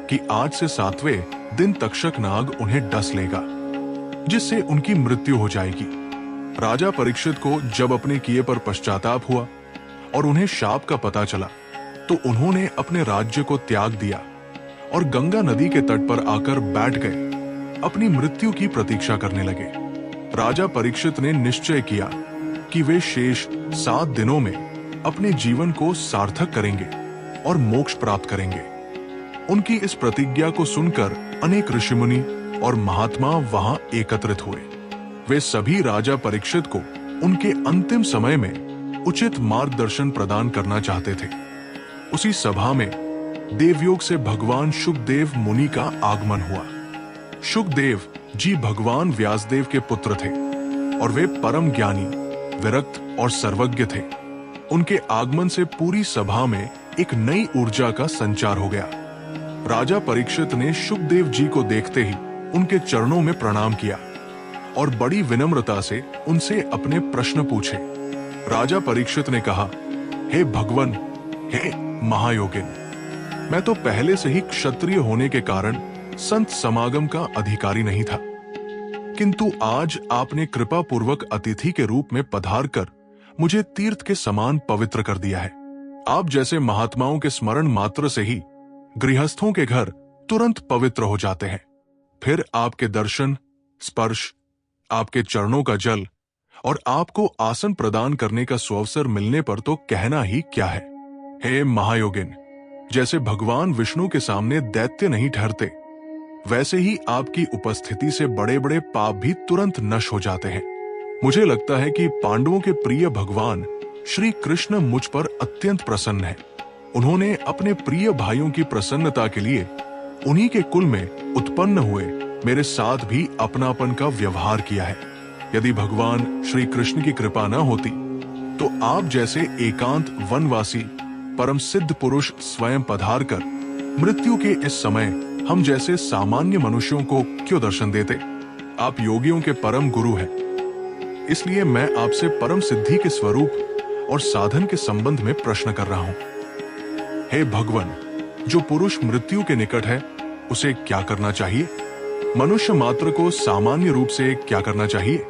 कि आज से 7वें दिन तक्षक नाग उन्हें डस लेगा, जिससे उनकी मृत्यु हो जाएगी। राजा परीक्षित को जब अपने किए पर पश्चाताप हुआ और उन्हें शाप का पता चला तो उन्होंने अपने राज्य को त्याग दिया और गंगा नदी के तट पर आकर बैठ गए, अपनी मृत्यु की प्रतीक्षा करने लगे। राजा परीक्षित ने निश्चय किया कि वे शेष 7 दिनों में अपने जीवन को सार्थक करेंगे और मोक्ष प्राप्त करेंगे। उनकी इस प्रतिज्ञा को सुनकर अनेक ऋषिमुनि और महात्मा वहां एकत्रित हुए। वे सभी राजा परीक्षित को उनके अंतिम समय में उचित मार्गदर्शन प्रदान करना चाहते थे। उसी सभा में देवयोग से भगवान शुकदेव मुनि का आगमन हुआ। शुकदेव जी भगवान व्यासदेव के पुत्र थे और वे परम ज्ञानी, विरक्त और सर्वज्ञ थे। उनके आगमन से पूरी सभा में एक नई ऊर्जा का संचार हो गया। राजा परीक्षित ने शुकदेव जी को देखते ही उनके चरणों में प्रणाम किया और बड़ी विनम्रता से उनसे अपने प्रश्न पूछे। राजा परीक्षित ने कहा, हे भगवन, हे महायोगिन, मैं तो पहले से ही क्षत्रिय होने के कारण संत समागम का अधिकारी नहीं था, किंतु आज आपने कृपा पूर्वक अतिथि के रूप में पधार कर मुझे तीर्थ के समान पवित्र कर दिया है। आप जैसे महात्माओं के स्मरण मात्र से ही गृहस्थों के घर तुरंत पवित्र हो जाते हैं। फिर आपके दर्शन, स्पर्श, आपके चरणों का जल और आपको आसन प्रदान करने का सुअवसर मिलने पर तो कहना ही क्या है। हे महायोगिन, जैसे भगवान विष्णु के सामने दैत्य नहीं ठहरते, वैसे ही आपकी उपस्थिति से बड़े बड़े पाप भी तुरंत नष्ट हो जाते हैं। मुझे लगता है कि पांडवों के प्रिय भगवान श्री कृष्ण मुझ पर अत्यंत प्रसन्न है। उन्होंने अपने प्रिय भाइयों की प्रसन्नता के लिए उन्हीं के कुल में उत्पन्न हुए मेरे साथ भी अपनापन का व्यवहार किया है। यदि भगवान श्री कृष्ण की कृपा न होती तो आप जैसे एकांत वनवासी परम सिद्ध पुरुष स्वयं पधार कर मृत्यु के इस समय हम जैसे सामान्य मनुष्यों को क्यों दर्शन देते। आप योगियों के परम गुरु हैं, इसलिए मैं आपसे परम सिद्धि के स्वरूप और साधन के संबंध में प्रश्न कर रहा हूं। हे भगवन, जो पुरुष मृत्यु के निकट है उसे क्या करना चाहिए? मनुष्य मात्र को सामान्य रूप से क्या करना चाहिए?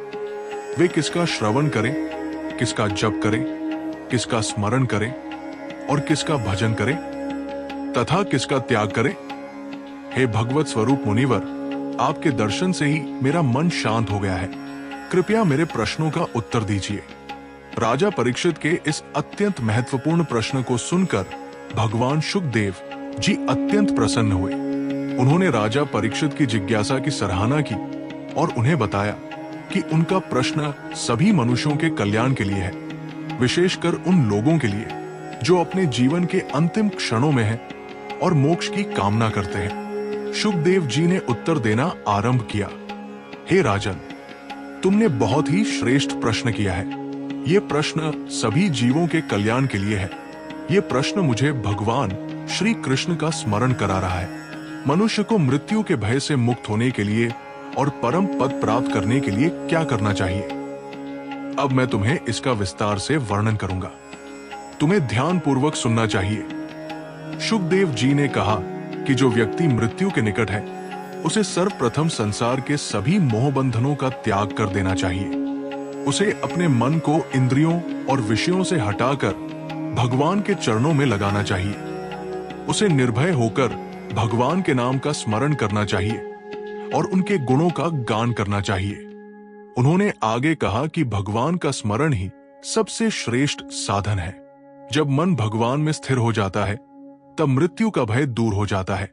वे किसका श्रवण करें, किसका जप करें, किसका स्मरण करें और किसका भजन करें तथा किसका त्याग करें? हे भगवत स्वरूप मुनिवर, आपके दर्शन से ही मेरा मन शांत हो गया है। कृपया मेरे प्रश्नों का उत्तर दीजिए। राजा परीक्षित के इस अत्यंत महत्वपूर्ण प्रश्न को सुनकर भगवान शुकदेव जी अत्यंत प्रसन्न हुए। उन्होंने राजा परीक्षित की जिज्ञासा की सराहना की और उन्हें बताया कि उनका प्रश्न सभी मनुष्यों के कल्याण के लिए है, विशेषकर उन लोगों के लिए जो अपने जीवन के अंतिम क्षणों में हैं और मोक्ष की कामना करते हैं। शुकदेव जी ने उत्तर देना आरंभ किया। हे राजन, तुमने बहुत ही श्रेष्ठ प्रश्न किया है। ये प्रश्न सभी जीवों के कल्याण के लिए है। ये प्रश्न मुझे भगवान श्री कृष्ण का स्मरण करा रहा है। मनुष्य को मृत्यु के भय से मुक्त होने के लिए और परम पद प्राप्त करने के लिए क्या करना चाहिए? अब मैं तुम्हें इसका विस्तार से वर्णन करूंगा। तुम्हें ध्यान पूर्वक सुनना चाहिए। शुकदेव जी ने कहा कि जो व्यक्ति मृत्यु के निकट है उसे सर्वप्रथम संसार के सभी मोह बंधनों का त्याग कर देना चाहिए। उसे अपने मन को इंद्रियों और विषयों से हटाकर भगवान के चरणों में लगाना चाहिए। उसे निर्भय होकर भगवान के नाम का स्मरण करना चाहिए और उनके गुणों का गान करना चाहिए। उन्होंने आगे कहा कि भगवान का स्मरण ही सबसे श्रेष्ठ साधन है। जब मन भगवान में स्थिर हो जाता है तब मृत्यु का भय दूर हो जाता है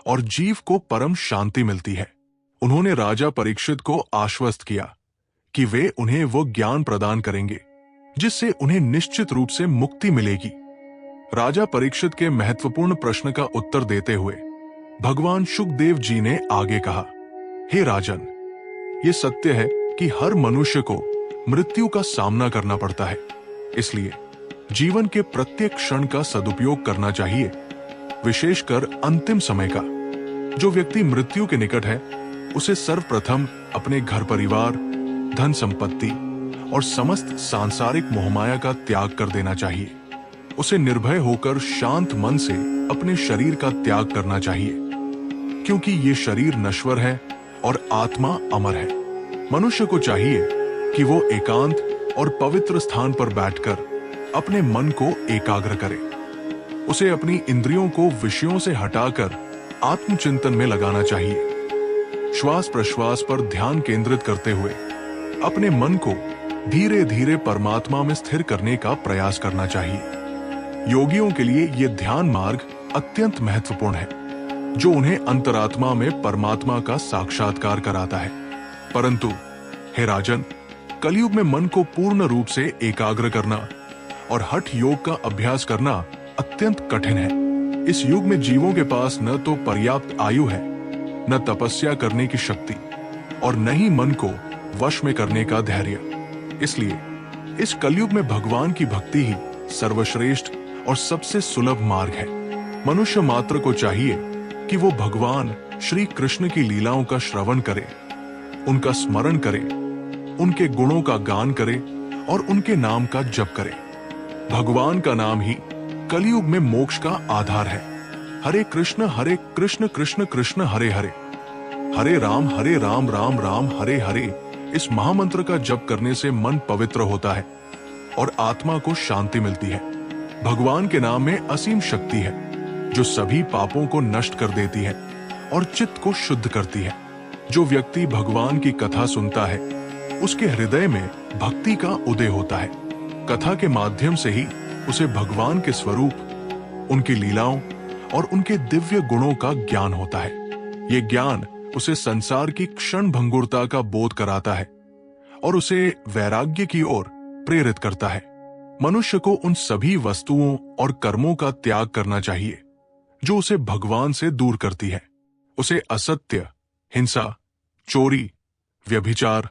और जीव को परम शांति मिलती है। उन्होंने राजा परीक्षित को आश्वस्त किया कि वे उन्हें वो ज्ञान प्रदान करेंगे जिससे उन्हें निश्चित रूप से मुक्ति मिलेगी। राजा परीक्षित के महत्वपूर्ण प्रश्न का उत्तर देते हुए भगवान शुकदेव जी ने आगे कहा, हे राजन, ये सत्य है कि हर मनुष्य को मृत्यु का सामना करना पड़ता है, इसलिए जीवन के प्रत्येक क्षण का सदुपयोग करना चाहिए, विशेषकर अंतिम समय का। जो व्यक्ति मृत्यु के निकट है उसे सर्वप्रथम अपने घर परिवार, धन संपत्ति और समस्त सांसारिक मोहमाया का त्याग कर देना चाहिए। उसे निर्भय होकर शांत मन से अपने शरीर का त्याग करना चाहिए, क्योंकि ये शरीर नश्वर है और आत्मा अमर है। मनुष्य को चाहिए कि वो एकांत और पवित्र स्थान पर बैठकर अपने मन को एकाग्र करे। उसे अपनी इंद्रियों को विषयों से हटाकर आत्मचिंतन में लगाना चाहिए। श्वास प्रश्वास पर ध्यान केंद्रित करते हुए अपने मन को धीरे धीरे परमात्मा में स्थिर करने का प्रयास करना चाहिए। योगियों के लिए यह ध्यान मार्ग अत्यंत महत्वपूर्ण है, जो उन्हें अंतरात्मा में परमात्मा का साक्षात्कार कराता है। परंतु हे राजन, कलयुग में मन को पूर्ण रूप से एकाग्र करना और हठ योग का अभ्यास करना अत्यंत कठिन है। इस युग में जीवों के पास न तो पर्याप्त आयु है, न तपस्या करने की शक्ति और न ही मन को वश में करने का धैर्य। इसलिए इस कलयुग में भगवान की भक्ति ही सर्वश्रेष्ठ और सबसे सुलभ मार्ग है। मनुष्य मात्र को चाहिए कि वो भगवान श्री कृष्ण की लीलाओं का श्रवण करे, उनका स्मरण करे, उनके गुणों का गान करे और उनके नाम का जप करे। भगवान का नाम ही कलयुग में मोक्ष का आधार है। हरे कृष्ण कृष्ण कृष्ण हरे हरे, हरे राम राम राम हरे हरे, इस महामंत्र का जप करने से मन पवित्र होता है और आत्मा को शांति मिलती है। भगवान के नाम में असीम शक्ति है जो सभी पापों को नष्ट कर देती है और चित्त को शुद्ध करती है। जो व्यक्ति भगवान की कथा सुनता है उसके हृदय में भक्ति का उदय होता है। कथा के माध्यम से ही उसे भगवान के स्वरूप, उनकी लीलाओं और उनके दिव्य गुणों का ज्ञान होता है। ये ज्ञान उसे संसार की क्षण भंगुरता का बोध कराता है और उसे वैराग्य की ओर प्रेरित करता है। मनुष्य को उन सभी वस्तुओं और कर्मों का त्याग करना चाहिए जो उसे भगवान से दूर करती है। उसे असत्य, हिंसा, चोरी, व्यभिचार,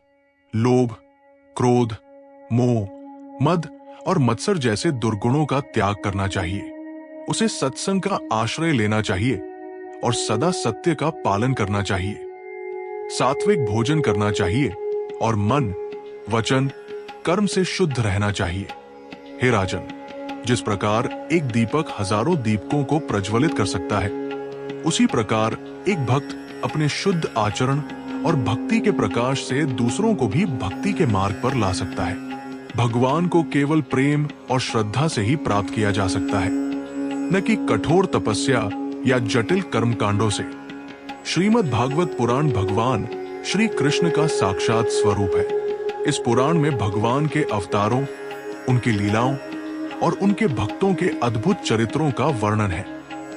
लोभ, क्रोध, मोह, मद और मत्सर जैसे दुर्गुणों का त्याग करना चाहिए। उसे सत्संग का आश्रय लेना चाहिए और सदा सत्य का पालन करना चाहिए। सात्विक भोजन करना चाहिए और मन, वचन, कर्म से शुद्ध रहना चाहिए। हे राजन, जिस प्रकार एक दीपक हजारों दीपकों को प्रज्वलित कर सकता है, उसी प्रकार एक भक्त अपने शुद्ध आचरण और भक्ति के प्रकाश से दूसरों को भी भक्ति के मार्ग पर ला सकता है। भगवान को केवल प्रेम और श्रद्धा से ही प्राप्त किया जा सकता है, न कि कठोर तपस्या या जटिल कर्म कांडों से। श्रीमद् भागवत पुराण भगवान श्री कृष्ण का साक्षात स्वरूप है। इस पुराण में भगवान के अवतारों, उनकी लीलाओं और उनके भक्तों के अद्भुत चरित्रों का वर्णन है।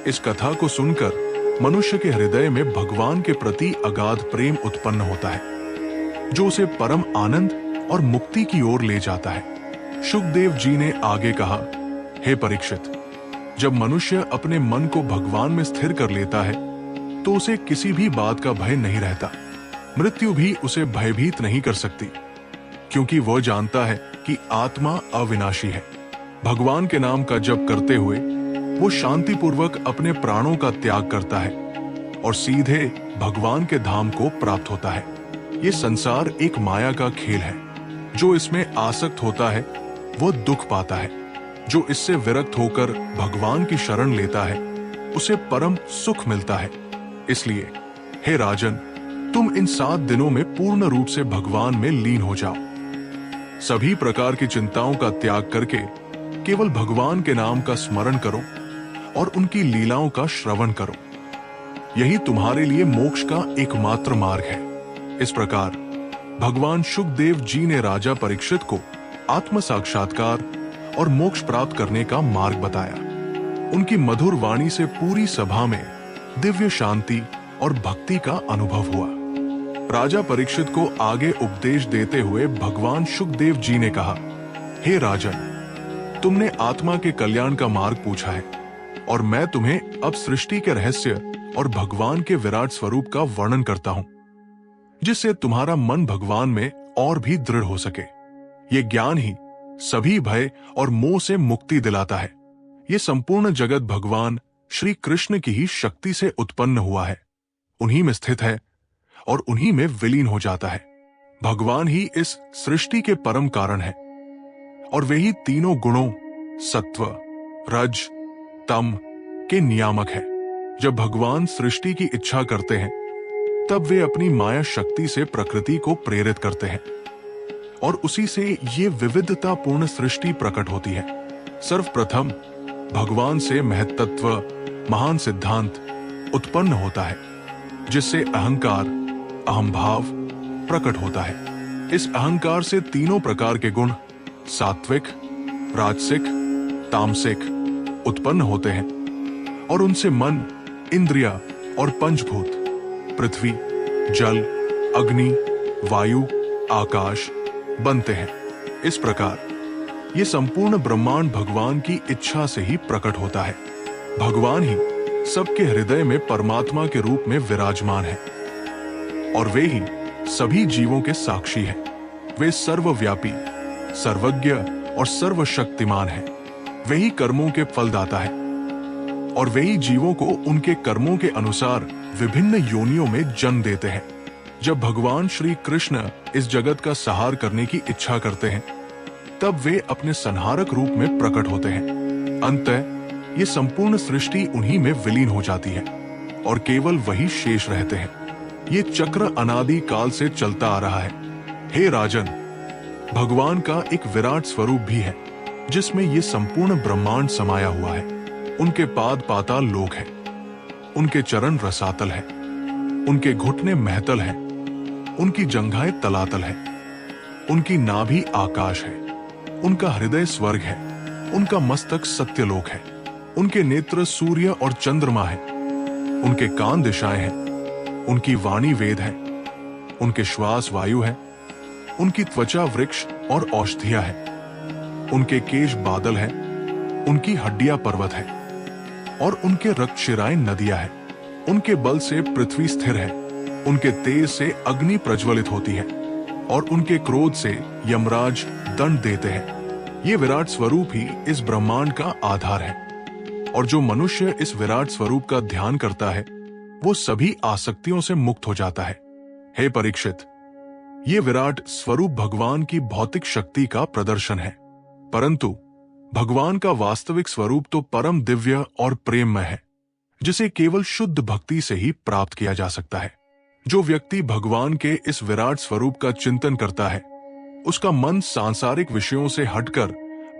इस कथा को सुनकर मनुष्य के हृदय में भगवान के प्रति अगाध प्रेम उत्पन्न होता है, जो उसे परम आनंद और मुक्ति की ओर ले जाता है। शुकदेव जी ने आगे कहा, हे परीक्षित, जब मनुष्य अपने मन को भगवान में स्थिर कर लेता है तो उसे किसी भी बात का भय नहीं रहता। मृत्यु भी उसे भयभीत नहीं कर सकती, क्योंकि वह जानता है कि आत्मा अविनाशी है। भगवान के नाम का जप करते हुए वो शांतिपूर्वक अपने प्राणों का त्याग करता है और सीधे भगवान के धाम को प्राप्त होता है। ये संसार एक माया का खेल है। जो इसमें आसक्त होता है वो दुख पाता है। जो इससे विरक्त होकर भगवान की शरण लेता है उसे परम सुख मिलता है। इसलिए हे राजन, तुम इन 7 दिनों में पूर्ण रूप से भगवान में लीन हो जाओ। सभी प्रकार की चिंताओं का त्याग करके केवल भगवान के नाम का स्मरण करो और उनकी लीलाओं का श्रवण करो। यही तुम्हारे लिए मोक्ष का एकमात्र मार्ग है। इस प्रकार भगवान शुकदेव जी ने राजा परीक्षित को आत्म साक्षात्कार और मोक्ष प्राप्त करने का मार्ग बताया। उनकी मधुर वाणी से पूरी सभा में दिव्य शांति और भक्ति का अनुभव हुआ। राजा परीक्षित को आगे उपदेश देते हुए भगवान शुकदेव जी ने कहा, हे राजन, तुमने आत्मा के कल्याण का मार्ग पूछा है और मैं तुम्हें अब सृष्टि के रहस्य और भगवान के विराट स्वरूप का वर्णन करता हूं, जिससे तुम्हारा मन भगवान में और भी दृढ़ हो सके। ये ज्ञान ही सभी भय और मोह से मुक्ति दिलाता है। ये संपूर्ण जगत भगवान श्री कृष्ण की ही शक्ति से उत्पन्न हुआ है, उन्हीं में स्थित है और उन्हीं में विलीन हो जाता है। भगवान ही इस सृष्टि के परम कारण है और वे ही तीनों गुणों सत्व, रज, तम के नियामक है। जब भगवान सृष्टि की इच्छा करते हैं तब वे अपनी माया शक्ति से प्रकृति को प्रेरित करते हैं और उसी से ये विविधतापूर्ण सृष्टि प्रकट होती है। सर्वप्रथम भगवान से महत्त्व, महान सिद्धांत उत्पन्न होता है, जिससे अहंकार, अहंभाव प्रकट होता है। इस अहंकार से तीनों प्रकार के गुण सात्विक, राजसिक, तामसिक उत्पन्न होते हैं और उनसे मन, इंद्रिया और पंचभूत पृथ्वी, जल, अग्नि, वायु, आकाश बनते हैं। इस प्रकार ये संपूर्ण ब्रह्मांड भगवान की इच्छा से ही प्रकट होता है। भगवान ही सबके हृदय में परमात्मा के रूप में विराजमान है और वे ही सभी जीवों के साक्षी हैं। वे सर्वव्यापी, सर्वज्ञ और सर्वशक्तिमान हैं। वे ही कर्मों के फलदाता है और वे ही जीवों को उनके कर्मों के अनुसार विभिन्न योनियों में जन्म देते हैं। जब भगवान श्री कृष्ण इस जगत का संहार करने की इच्छा करते हैं तब वे अपने संहारक रूप में प्रकट होते हैं। अंततः ये संपूर्ण सृष्टि उन्हीं में विलीन हो जाती है और केवल वही शेष रहते हैं। ये चक्र अनादि काल से चलता आ रहा है। हे राजन, भगवान का एक विराट स्वरूप भी है जिसमें ये संपूर्ण ब्रह्मांड समाया हुआ है। उनके पाद पाताल लोक है, उनके चरण रसातल है, उनके घुटने महतल है, उनकी जंघाएं तलातल है, उनकी नाभि आकाश है, उनका हृदय स्वर्ग है, उनका मस्तक सत्यलोक है, उनके नेत्र सूर्य और चंद्रमा है, उनके कान दिशाएं हैं, उनकी वाणी वेद है, उनके श्वास वायु है, उनकी त्वचा वृक्ष और औषधियां है, उनके केश बादल है, उनकी हड्डियां पर्वत है और उनके रक्तशिराएं नदियां हैं। उनके बल से पृथ्वी स्थिर है, उनके तेज से अग्नि प्रज्वलित होती है और उनके क्रोध से यमराज दंड देते हैं। ये विराट स्वरूप ही इस ब्रह्मांड का आधार है और जो मनुष्य इस विराट स्वरूप का ध्यान करता है वो सभी आसक्तियों से मुक्त हो जाता है। हे परीक्षित, ये विराट स्वरूप भगवान की भौतिक शक्ति का प्रदर्शन है, परंतु भगवान का वास्तविक स्वरूप तो परम दिव्य और प्रेममय है, जिसे केवल शुद्ध भक्ति से ही प्राप्त किया जा सकता है। जो व्यक्ति भगवान के इस विराट स्वरूप का चिंतन करता है उसका मन सांसारिक विषयों से हटकर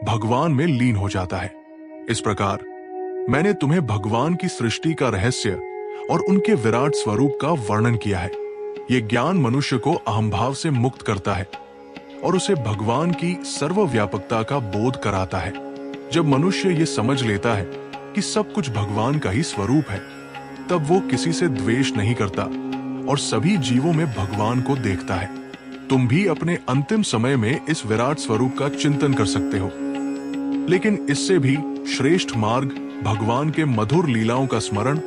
भगवान में लीन हो जाता है। इस प्रकार मैंने तुम्हें भगवान की सृष्टि का रहस्य और उनके विराट स्वरूप का वर्णन किया है। ये ज्ञान मनुष्य को अहंभाव से मुक्त करता है और उसे भगवान की सर्वव्यापकता का बोध कराता है। जब मनुष्य ये समझ लेता है कि सब कुछ भगवान का ही स्वरूप है, तब वो किसी से द्वेष नहीं करता और सभी जीवों में भगवान को देखता है। तुम भी अपने अंतिम समय में इस विराट स्वरूप का चिंतन कर सकते हो, लेकिन इससे भी श्रेष्ठ मार्ग भगवान के मधुर लीलाओं का स्मरण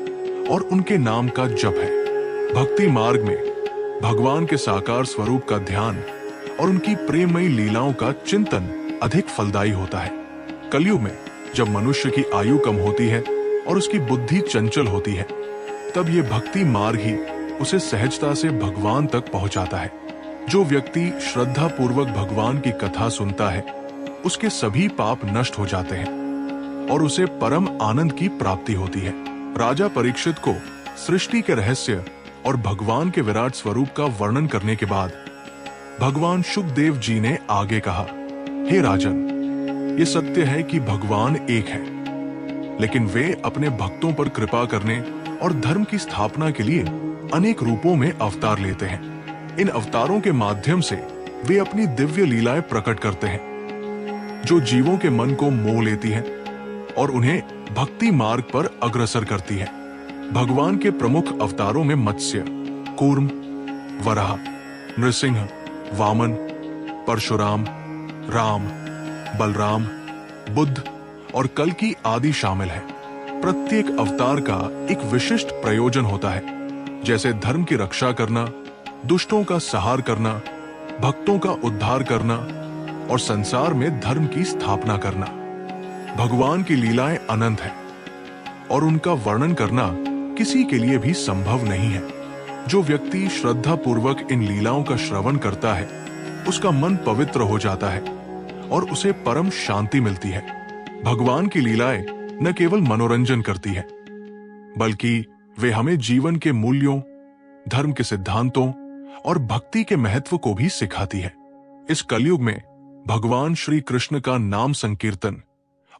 और उनके नाम का जप है। भक्ति मार्ग में भगवान के साकार स्वरूप का ध्यान और उनकी प्रेममयी लीलाओं का चिंतन अधिक फलदायी होता है। कलयुग में जब मनुष्य की आयु कम होती है और उसकी बुद्धि चंचल होती है, तब ये भक्ति मार्ग ही उसे सहजता से भगवान तक पहुंचाता है। जो व्यक्ति श्रद्धा पूर्वक भगवान की कथा सुनता है उसके सभी पाप नष्ट हो जाते हैं और उसे परम आनंद की प्राप्ति होती है। राजा परीक्षित को सृष्टि के रहस्य और भगवान के विराट स्वरूप का वर्णन करने के बाद भगवान शुकदेव जी ने आगे कहा, हे राजन, ये सत्य है कि भगवान एक है, लेकिन वे अपने भक्तों पर कृपा करने और धर्म की स्थापना के लिए अनेक रूपों में अवतार लेते हैं। इन अवतारों के माध्यम से वे अपनी दिव्य लीलाएं प्रकट करते हैं, जो जीवों के मन को मोह लेती हैं और उन्हें भक्ति मार्ग पर अग्रसर करती है। भगवान के प्रमुख अवतारों में मत्स्य, कूर्म, वराह, नृसिंह, वामन, परशुराम, राम, बलराम, बुद्ध और कल्कि आदि शामिल है। प्रत्येक अवतार का एक विशिष्ट प्रयोजन होता है, जैसे धर्म की रक्षा करना, दुष्टों का संहार करना, भक्तों का उद्धार करना और संसार में धर्म की स्थापना करना। भगवान की लीलाएं अनंत है और उनका वर्णन करना किसी के लिए भी संभव नहीं है। जो व्यक्ति श्रद्धा पूर्वक इन लीलाओं का श्रवण करता है, उसका मन पवित्र हो जाता है और उसे परम शांति मिलती है। भगवान की लीलाएं न केवल मनोरंजन करती है, बल्कि वे हमें जीवन के मूल्यों, धर्म के सिद्धांतों और भक्ति के महत्व को भी सिखाती है। इस कलयुग में भगवान श्री कृष्ण का नाम संकीर्तन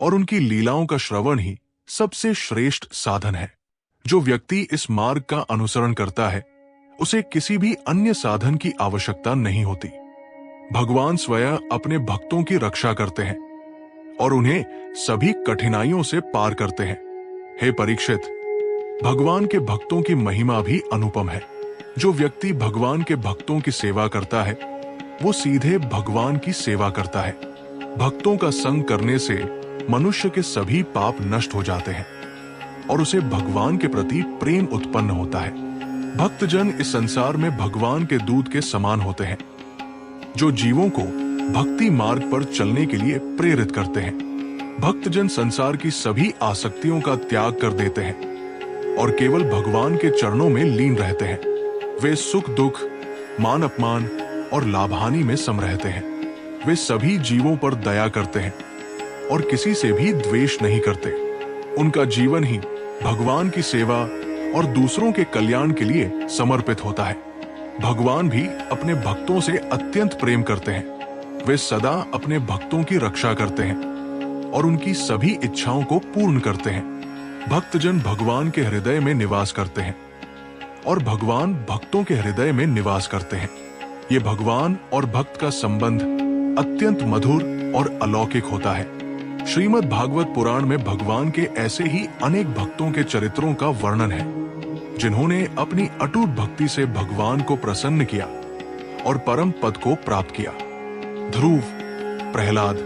और उनकी लीलाओं का श्रवण ही सबसे श्रेष्ठ साधन है। जो व्यक्ति इस मार्ग का अनुसरण करता है, उसे किसी भी अन्य साधन की आवश्यकता नहीं होती। भगवान स्वयं अपने भक्तों की रक्षा करते हैं और उन्हें सभी कठिनाइयों से पार करते हैं। हे परीक्षित, भगवान के भक्तों की महिमा भी अनुपम है। जो व्यक्ति भगवान के भक्तों की सेवा करता है, वो सीधे भगवान की सेवा करता है। भक्तों का संग करने से मनुष्य के सभी पाप नष्ट हो जाते हैं और उसे भगवान के प्रति प्रेम उत्पन्न होता है। भक्तजन इस संसार में भगवान के दूत के समान होते हैं, जो जीवों को भक्ति मार्ग पर चलने के लिए प्रेरित करते हैं। भक्तजन संसार की सभी आसक्तियों का त्याग कर देते हैं और केवल भगवान के चरणों में लीन रहते हैं। वे सुख दुख, मान अपमान और लाभ हानि में सम रहते हैं। वे सभी जीवों पर दया करते हैं और किसी से भी द्वेष नहीं करते। उनका जीवन ही भगवान की सेवा और दूसरों के कल्याण के लिए समर्पित होता है। भगवान भी अपने भक्तों से अत्यंत प्रेम करते हैं। वे सदा अपने भक्तों की रक्षा करते हैं और उनकी सभी इच्छाओं को पूर्ण करते हैं। भक्तजन भगवान के हृदय में निवास करते हैं और भगवान भक्तों के हृदय में निवास करते हैं। ये भगवान और भक्त का संबंध अत्यंत मधुर और अलौकिक होता है। श्रीमद् भागवत पुराण में भगवान के ऐसे ही अनेक भक्तों के चरित्रों का वर्णन है, जिन्होंने अपनी अटूट भक्ति से भगवान को प्रसन्न किया और परम पद को प्राप्त किया। ध्रुव, प्रहलाद,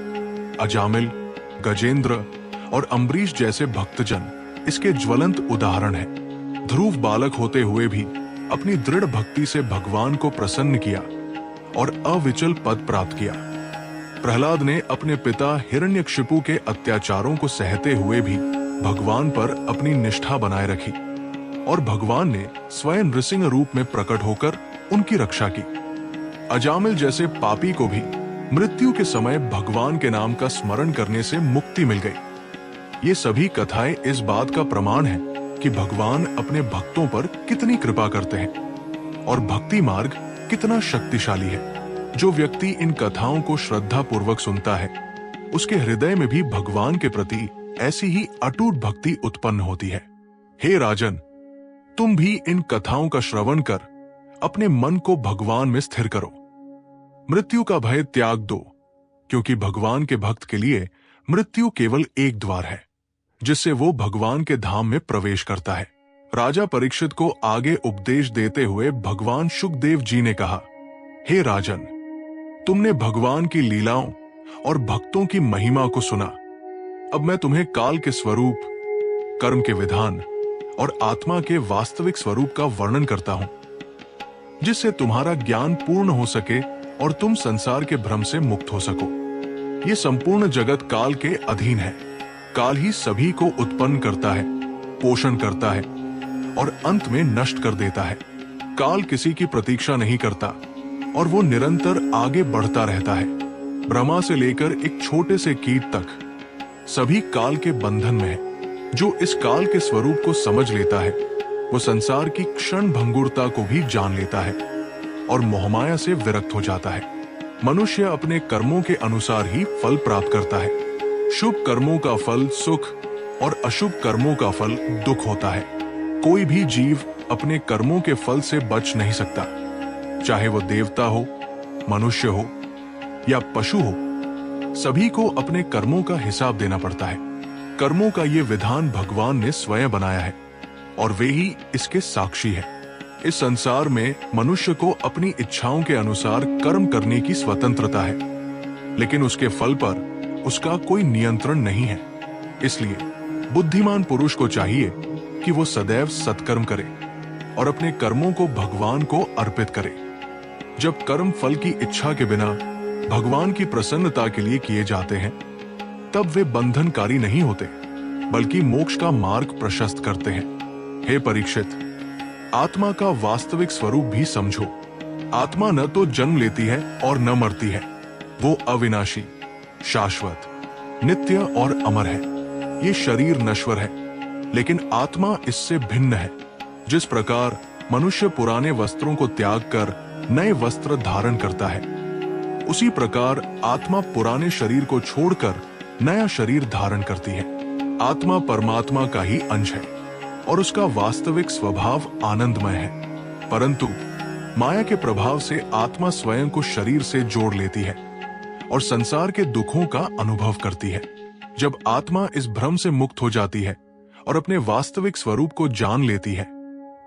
अजामिल, गजेंद्र और अम्बरीश जैसे भक्तजन इसके ज्वलंत उदाहरण हैं। ध्रुव बालक होते हुए भी अपनी दृढ़ भक्ति से भगवान को प्रसन्न किया और अविचल पद प्राप्त किया। प्रहलाद ने अपने पिता हिरण्यकशिपु के अत्याचारों को सहते हुए भी भगवान पर अपनी निष्ठा बनाए रखी और भगवान ने स्वयं नृसिंह रूप में प्रकट होकर उनकी रक्षा की। अजामिल जैसे पापी को भी मृत्यु के समय भगवान के नाम का स्मरण करने से मुक्ति मिल गई। ये सभी कथाएं इस बात का प्रमाण है कि भगवान अपने भक्तों पर कितनी कृपा करते हैं और भक्ति मार्ग कितना शक्तिशाली है। जो व्यक्ति इन कथाओं को श्रद्धा पूर्वक सुनता है, उसके हृदय में भी भगवान के प्रति ऐसी ही अटूट भक्ति उत्पन्न होती है। हे राजन, तुम भी इन कथाओं का श्रवण कर अपने मन को भगवान में स्थिर करो। मृत्यु का भय त्याग दो, क्योंकि भगवान के भक्त के लिए मृत्यु केवल एक द्वार है, जिससे वो भगवान के धाम में प्रवेश करता है। राजा परीक्षित को आगे उपदेश देते हुए भगवान शुकदेव जी ने कहा, हे राजन, तुमने भगवान की लीलाओं और भक्तों की महिमा को सुना। अब मैं तुम्हें काल के स्वरूप, कर्म के विधान और आत्मा के वास्तविक स्वरूप का वर्णन करता हूं, जिससे तुम्हारा ज्ञान पूर्ण हो सके और तुम संसार के भ्रम से मुक्त हो सको। ये संपूर्ण जगत काल के अधीन है। काल ही सभी को उत्पन्न करता है, पोषण करता है और अंत में नष्ट कर देता है। काल किसी की प्रतीक्षा नहीं करता और वो निरंतर आगे बढ़ता रहता है। ब्रह्मा से लेकर एक छोटे से कीट तक सभी काल के बंधन में है। जो इस काल के स्वरूप को समझ लेता है, वो संसार की क्षण भंगुरता को भी जान लेता है। और मोहमाया से विरक्त हो जाता है। मनुष्य अपने कर्मों के अनुसार ही फल प्राप्त करता है। शुभ कर्मों का फल सुख और अशुभ कर्मों का फल दुख होता है। कोई भी जीव अपने कर्मों के फल से बच नहीं सकता, चाहे वो देवता हो, मनुष्य हो या पशु हो। सभी को अपने कर्मों का हिसाब देना पड़ता है। कर्मों का ये विधान भगवान ने स्वयं बनाया है और वे ही इसके साक्षी है। इस संसार में मनुष्य को अपनी इच्छाओं के अनुसार कर्म करने की स्वतंत्रता है, लेकिन उसके फल पर उसका कोई नियंत्रण नहीं है। इसलिए बुद्धिमान पुरुष को चाहिए कि वो सदैव सत्कर्म करे और अपने कर्मों को भगवान को अर्पित करे। जब कर्म फल की इच्छा के बिना भगवान की प्रसन्नता के लिए किए जाते हैं, तब वे बंधनकारी नहीं होते, बल्कि मोक्ष का मार्ग प्रशस्त करते हैं। हे परीक्षित, आत्मा का वास्तविक स्वरूप भी समझो। आत्मा न तो जन्म लेती है और न मरती है। वो अविनाशी, शाश्वत, नित्य और अमर है। ये शरीर नश्वर है, लेकिन आत्मा इससे भिन्न है। जिस प्रकार मनुष्य पुराने वस्त्रों को त्याग कर नए वस्त्र धारण करता है, उसी प्रकार आत्मा पुराने शरीर को छोड़कर नया शरीर धारण करती है। आत्मा परमात्मा का ही अंश है और उसका वास्तविक स्वभाव आनंदमय है, परंतु माया के प्रभाव से आत्मा स्वयं को शरीर से जोड़ लेती है और संसार के दुखों का अनुभव करती है। जब आत्मा इस भ्रम से मुक्त हो जाती है और अपने वास्तविक स्वरूप को जान लेती है,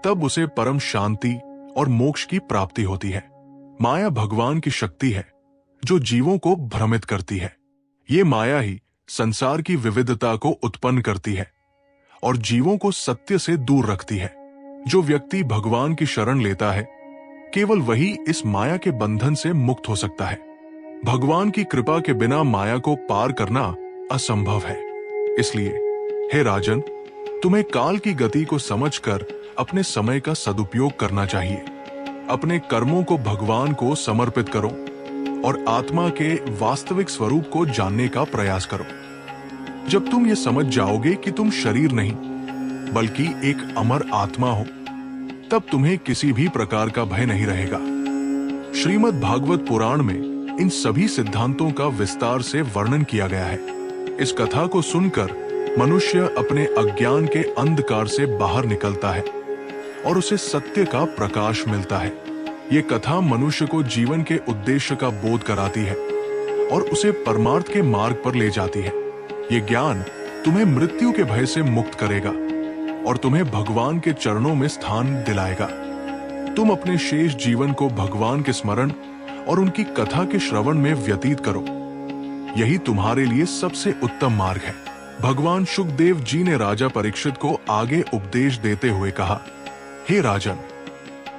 तब उसे परम शांति और मोक्ष की प्राप्ति होती है। माया भगवान की शक्ति है जो जीवों को भ्रमित करती है। ये माया ही संसार की विविधता को उत्पन्न करती है और जीवों को सत्य से दूर रखती है। जो व्यक्ति भगवान की शरण लेता है, केवल वही इस माया के बंधन से मुक्त हो सकता है। भगवान की कृपा के बिना माया को पार करना असंभव है। इसलिए हे राजन, तुम्हें काल की गति को समझकर अपने समय का सदुपयोग करना चाहिए। अपने कर्मों को भगवान को समर्पित करो और आत्मा के वास्तविक स्वरूप को जानने का प्रयास करो। जब तुम ये समझ जाओगे कि तुम शरीर नहीं बल्कि एक अमर आत्मा हो, तब तुम्हें किसी भी प्रकार का भय नहीं रहेगा। श्रीमद् भागवत पुराण में इन सभी सिद्धांतों का विस्तार से वर्णन किया गया है। इस कथा को सुनकर मनुष्य अपने अज्ञान के अंधकार से बाहर निकलता है और उसे सत्य का प्रकाश मिलता है। ये कथा मनुष्य को जीवन के उद्देश्य का बोध कराती है और उसे परमार्थ के मार्ग पर ले जाती है। ये ज्ञान तुम्हें मृत्यु के भय से मुक्त करेगा और तुम्हें भगवान के चरणों में स्थान दिलाएगा। तुम अपने शेष जीवन को भगवान के स्मरण और उनकी कथा के श्रवण में व्यतीत करो। यही तुम्हारे लिए सबसे उत्तम मार्ग है। भगवान शुकदेव जी ने राजा परीक्षित को आगे उपदेश देते हुए कहा, हे राजन,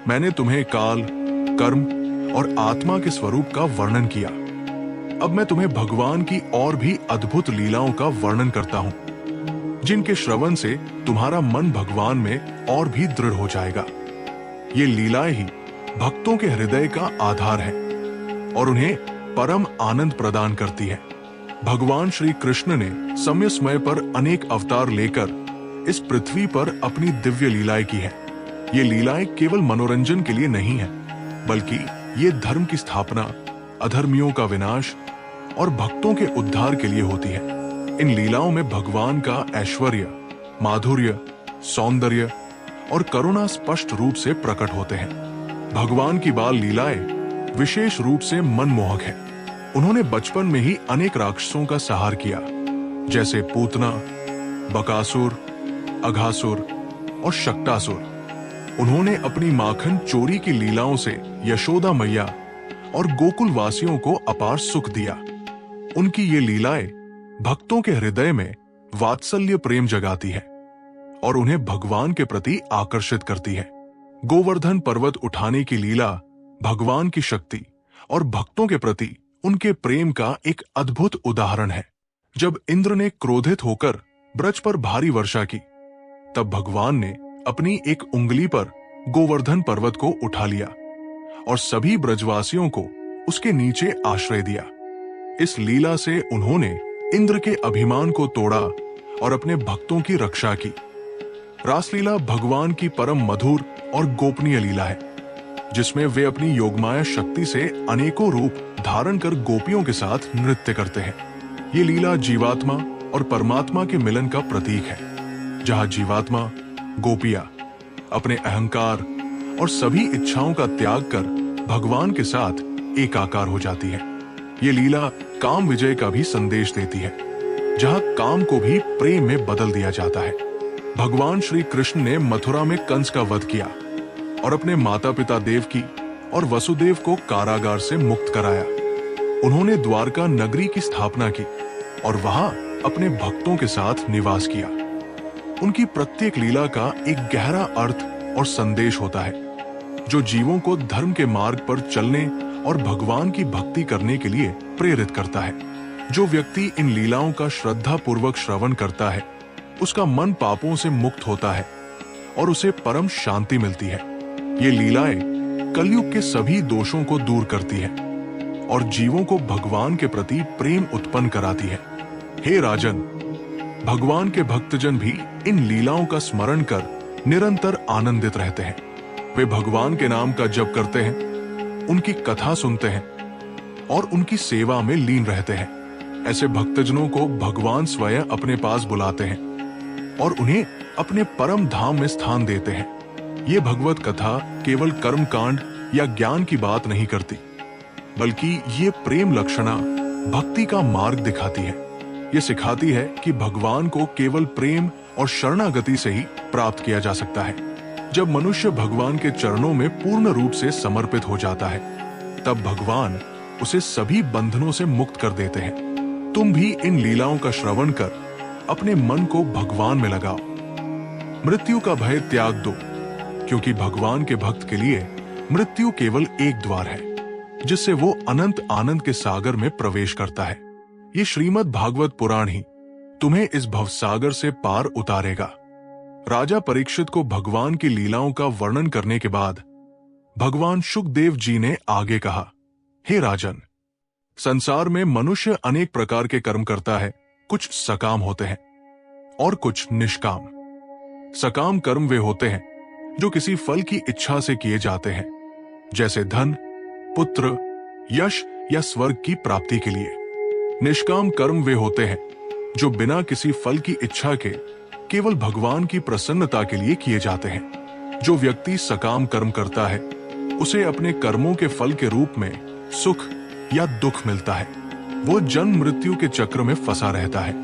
मैंने तुम्हें काल, कर्म और आत्मा के स्वरूप का वर्णन किया। अब मैं तुम्हें भगवान की और भी अद्भुत लीलाओं का वर्णन करता हूं, जिनके श्रवण से तुम्हारा मन भगवान में और भी दृढ़ हो जाएगा। ये लीलाएं ही भक्तों के हृदय का आधार है और उन्हें परम आनंद प्रदान करती है। भगवान श्री कृष्ण ने समय समय पर अनेक अवतार लेकर इस पृथ्वी पर अपनी दिव्य लीलाएं की है। ये लीलाएं केवल मनोरंजन के लिए नहीं है, बल्कि ये धर्म की स्थापना, अधर्मियों का विनाश और भक्तों के उद्धार के लिए होती है। इन लीलाओं में भगवान का ऐश्वर्य, माधुर्य, सौंदर्य और करुणा स्पष्ट रूप से प्रकट होते हैं। भगवान की बाल लीलाएं विशेष रूप से मनमोहक है। उन्होंने बचपन में ही अनेक राक्षसों का संहार किया, जैसे पूतना, बकासुर, अघासुर और शक्टासुर। उन्होंने अपनी माखन चोरी की लीलाओं से यशोदा मैया और गोकुल वासियों को अपार सुख दिया। उनकी ये लीलाएं भक्तों के हृदय में वात्सल्य प्रेम जगाती है और उन्हें भगवान के प्रति आकर्षित करती है। गोवर्धन पर्वत उठाने की लीला भगवान की शक्ति और भक्तों के प्रति उनके प्रेम का एक अद्भुत उदाहरण है। जब इंद्र ने क्रोधित होकर ब्रज पर भारी वर्षा की, तब भगवान ने अपनी एक उंगली पर गोवर्धन पर्वत को उठा लिया और सभी ब्रजवासियों को उसके नीचे आश्रय दिया। इस लीला से उन्होंने इंद्र के अभिमान को तोड़ा और अपने भक्तों की रक्षा की। रासलीला भगवान की परम मधुर और गोपनीय लीला है। जिसमें वे अपनी योगमाया शक्ति से अनेकों रूप धारण कर गोपियों के साथ नृत्य करते हैं। ये लीला जीवात्मा और परमात्मा के मिलन का प्रतीक है, जहां जीवात्मा गोपियां अपने अहंकार और सभी इच्छाओं का त्याग कर भगवान के साथ एकाकार हो जाती है। ये लीला काम विजय का भी संदेश देती है, जहां काम को भी प्रेम में बदल दिया जाता है। भगवान श्री कृष्ण ने मथुरा में कंस का वध किया और अपने माता पिता देवकी और वसुदेव को कारागार से मुक्त कराया। उन्होंने द्वारका नगरी की स्थापना की और वहां अपने भक्तों के साथ निवास किया। उनकी प्रत्येक लीला का एक गहरा अर्थ और संदेश होता है, जो जीवों को धर्म के मार्ग पर चलने और भगवान की भक्ति करने के लिए प्रेरित करता है। जो व्यक्ति इन लीलाओं का श्रद्धा पूर्वक श्रवण करता है, उसका मन पापों से मुक्त होता है और उसे परम शांति मिलती है। ये लीलाएं कलयुग के सभी दोषों को दूर करती है और जीवों को भगवान के प्रति प्रेम उत्पन्न कराती है। हे राजन, भगवान के भक्तजन भी इन लीलाओं का स्मरण कर निरंतर आनंदित रहते हैं। वे भगवान के नाम का जप करते हैं, उनकी कथा सुनते हैं और उनकी सेवा में लीन रहते हैं। ऐसे भक्तजनों को भगवान स्वयं अपने पास बुलाते हैं और उन्हें अपने परम धाम में स्थान देते हैं। ये भगवत कथा केवल कर्म कांड या ज्ञान की बात नहीं करती, बल्कि ये प्रेम लक्षणा भक्ति का मार्ग दिखाती है। ये सिखाती है कि भगवान को केवल प्रेम और शरणागति से ही प्राप्त किया जा सकता है। जब मनुष्य भगवान के चरणों में पूर्ण रूप से समर्पित हो जाता है, तब भगवान उसे सभी बंधनों से मुक्त कर देते हैं। तुम भी इन लीलाओं का श्रवण कर अपने मन को भगवान में लगाओ। मृत्यु का भय त्याग दो, क्योंकि भगवान के भक्त के लिए मृत्यु केवल एक द्वार है, जिससे वो अनंत आनंद के सागर में प्रवेश करता है। ये श्रीमद् भागवत पुराण ही तुम्हें इस भवसागर से पार उतारेगा। राजा परीक्षित को भगवान की लीलाओं का वर्णन करने के बाद भगवान शुकदेव जी ने आगे कहा, हे राजन, संसार में मनुष्य अनेक प्रकार के कर्म करता है। कुछ सकाम होते हैं और कुछ निष्काम। सकाम कर्म वे होते हैं जो किसी फल की इच्छा से किए जाते हैं, जैसे धन, पुत्र, यश या स्वर्ग की प्राप्ति के लिए। निष्काम कर्म वे होते हैं जो बिना किसी फल की इच्छा के केवल भगवान की प्रसन्नता के लिए किए जाते हैं। जो व्यक्ति सकाम कर्म करता है, उसे अपने कर्मों के फल के रूप में सुख या दुख मिलता है। वो जन्म मृत्यु के चक्र में फंसा रहता है,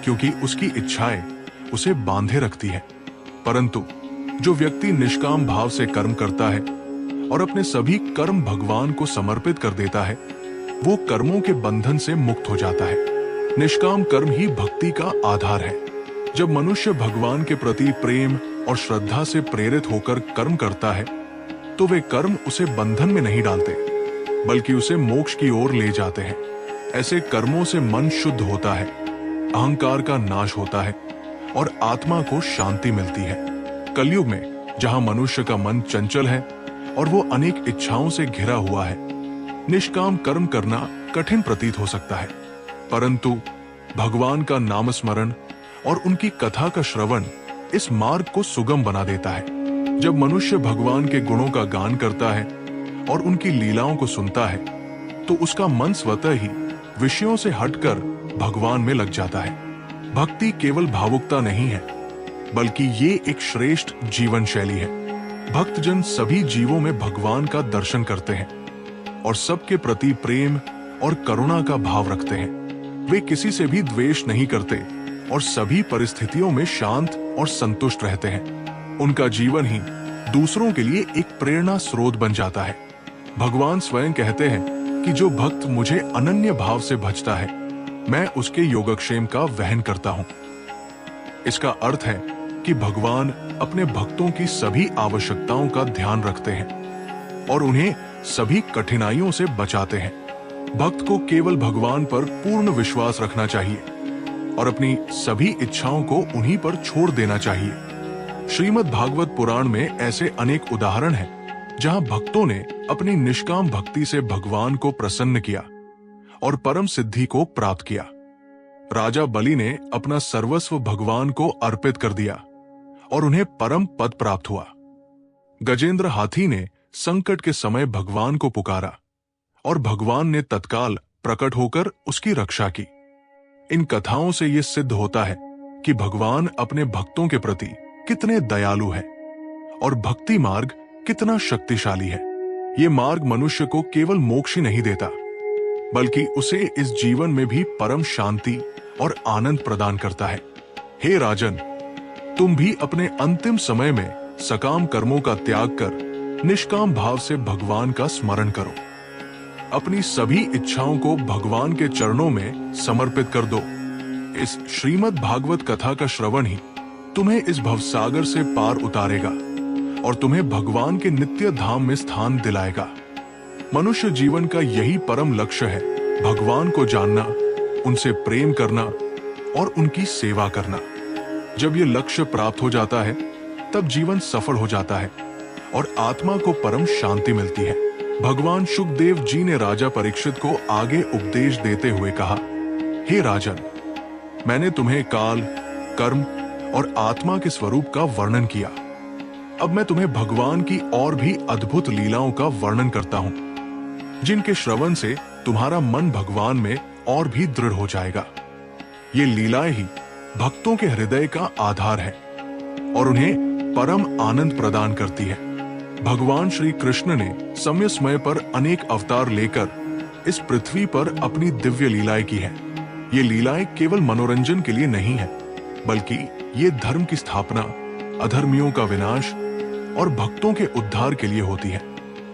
क्योंकि उसकी इच्छाएं उसे बांधे रखती है। परंतु जो व्यक्ति निष्काम भाव से कर्म करता है और अपने सभी कर्म भगवान को समर्पित कर देता है, वो कर्मों के बंधन से मुक्त हो जाता है। निष्काम कर्म ही भक्ति का आधार है। जब मनुष्य भगवान के प्रति प्रेम और श्रद्धा से प्रेरित होकर कर्म करता है, तो वे कर्म उसे बंधन में नहीं डालते, बल्कि उसे मोक्ष की ओर ले जाते हैं। ऐसे कर्मों से मन शुद्ध होता है, अहंकार का नाश होता है और आत्मा को शांति मिलती है। कलयुग में जहां मनुष्य का मन चंचल है और वो अनेक इच्छाओं से घिरा हुआ है, निष्काम कर्म करना कठिन प्रतीत हो सकता है। परंतु भगवान का नाम स्मरण और उनकी कथा का श्रवण इस मार्ग को सुगम बना देता है। जब मनुष्य भगवान के गुणों का गान करता है और उनकी लीलाओं को सुनता है, तो उसका मन स्वतः ही विषयों से हटकर भगवान में लग जाता है। भक्ति केवल भावुकता नहीं है, बल्कि ये एक श्रेष्ठ जीवन शैली है। भक्तजन सभी जीवों में भगवान का दर्शन करते हैं और सबके प्रति प्रेम और करुणा का भाव रखते हैं। वे किसी से भी द्वेष नहीं करते और सभी परिस्थितियों में शांत और संतुष्ट रहते हैं। उनका जीवन ही दूसरों के लिए एक प्रेरणा स्रोत बन जाता है। भगवान स्वयं कहते हैं कि जो भक्त मुझे अनन्य भाव से भजता है, मैं उसके योगक्षेम का वहन करता हूं। इसका अर्थ है कि भगवान अपने भक्तों की सभी आवश्यकताओं का ध्यान रखते हैं और उन्हें सभी कठिनाइयों से बचाते हैं। भक्त को केवल भगवान पर पूर्ण विश्वास रखना चाहिए और अपनी सभी इच्छाओं को उन्हीं पर छोड़ देना चाहिए। श्रीमद् भागवत पुराण में ऐसे अनेक उदाहरण हैं जहां भक्तों ने अपनी निष्काम भक्ति से भगवान को प्रसन्न किया और परम सिद्धि को प्राप्त किया। राजा बलि ने अपना सर्वस्व भगवान को अर्पित कर दिया और उन्हें परम पद प्राप्त हुआ। गजेंद्र हाथी ने संकट के समय भगवान को पुकारा और भगवान ने तत्काल प्रकट होकर उसकी रक्षा की। इन कथाओं से यह सिद्ध होता है कि भगवान अपने भक्तों के प्रति कितने दयालु है और भक्ति मार्ग कितना शक्तिशाली है। ये मार्ग मनुष्य को केवल मोक्ष ही नहीं देता, बल्कि उसे इस जीवन में भी परम शांति और आनंद प्रदान करता है। हे राजन, तुम भी अपने अंतिम समय में सकाम कर्मों का त्याग कर निष्काम भाव से भगवान का स्मरण करो। अपनी सभी इच्छाओं को भगवान के चरणों में समर्पित कर दो। इस श्रीमद् भागवत कथा का श्रवण ही तुम्हें इस भवसागर से पार उतारेगा और तुम्हें भगवान के नित्य धाम में स्थान दिलाएगा। मनुष्य जीवन का यही परम लक्ष्य है, भगवान को जानना, उनसे प्रेम करना और उनकी सेवा करना। जब ये लक्ष्य प्राप्त हो जाता है, तब जीवन सफल हो जाता है और आत्मा को परम शांति मिलती है। भगवान शुकदेव जी ने राजा परीक्षित को आगे उपदेश देते हुए कहा, हे राजन, मैंने तुम्हें काल, कर्म और आत्मा के स्वरूप का वर्णन किया। अब मैं तुम्हें भगवान की और भी अद्भुत लीलाओं का वर्णन करता हूं, जिनके श्रवण से तुम्हारा मन भगवान में और भी दृढ़ हो जाएगा। ये लीलाएं ही भक्तों के हृदय का आधार है और उन्हें परम आनंद प्रदान करती है। भगवान श्री कृष्ण ने समय समय पर अनेक अवतार लेकर इस पृथ्वी पर अपनी दिव्य लीलाएं की है। ये लीलाएं केवल मनोरंजन के लिए नहीं है, बल्कि ये धर्म की स्थापना, अधर्मियों का विनाश और भक्तों के उद्धार के लिए होती है।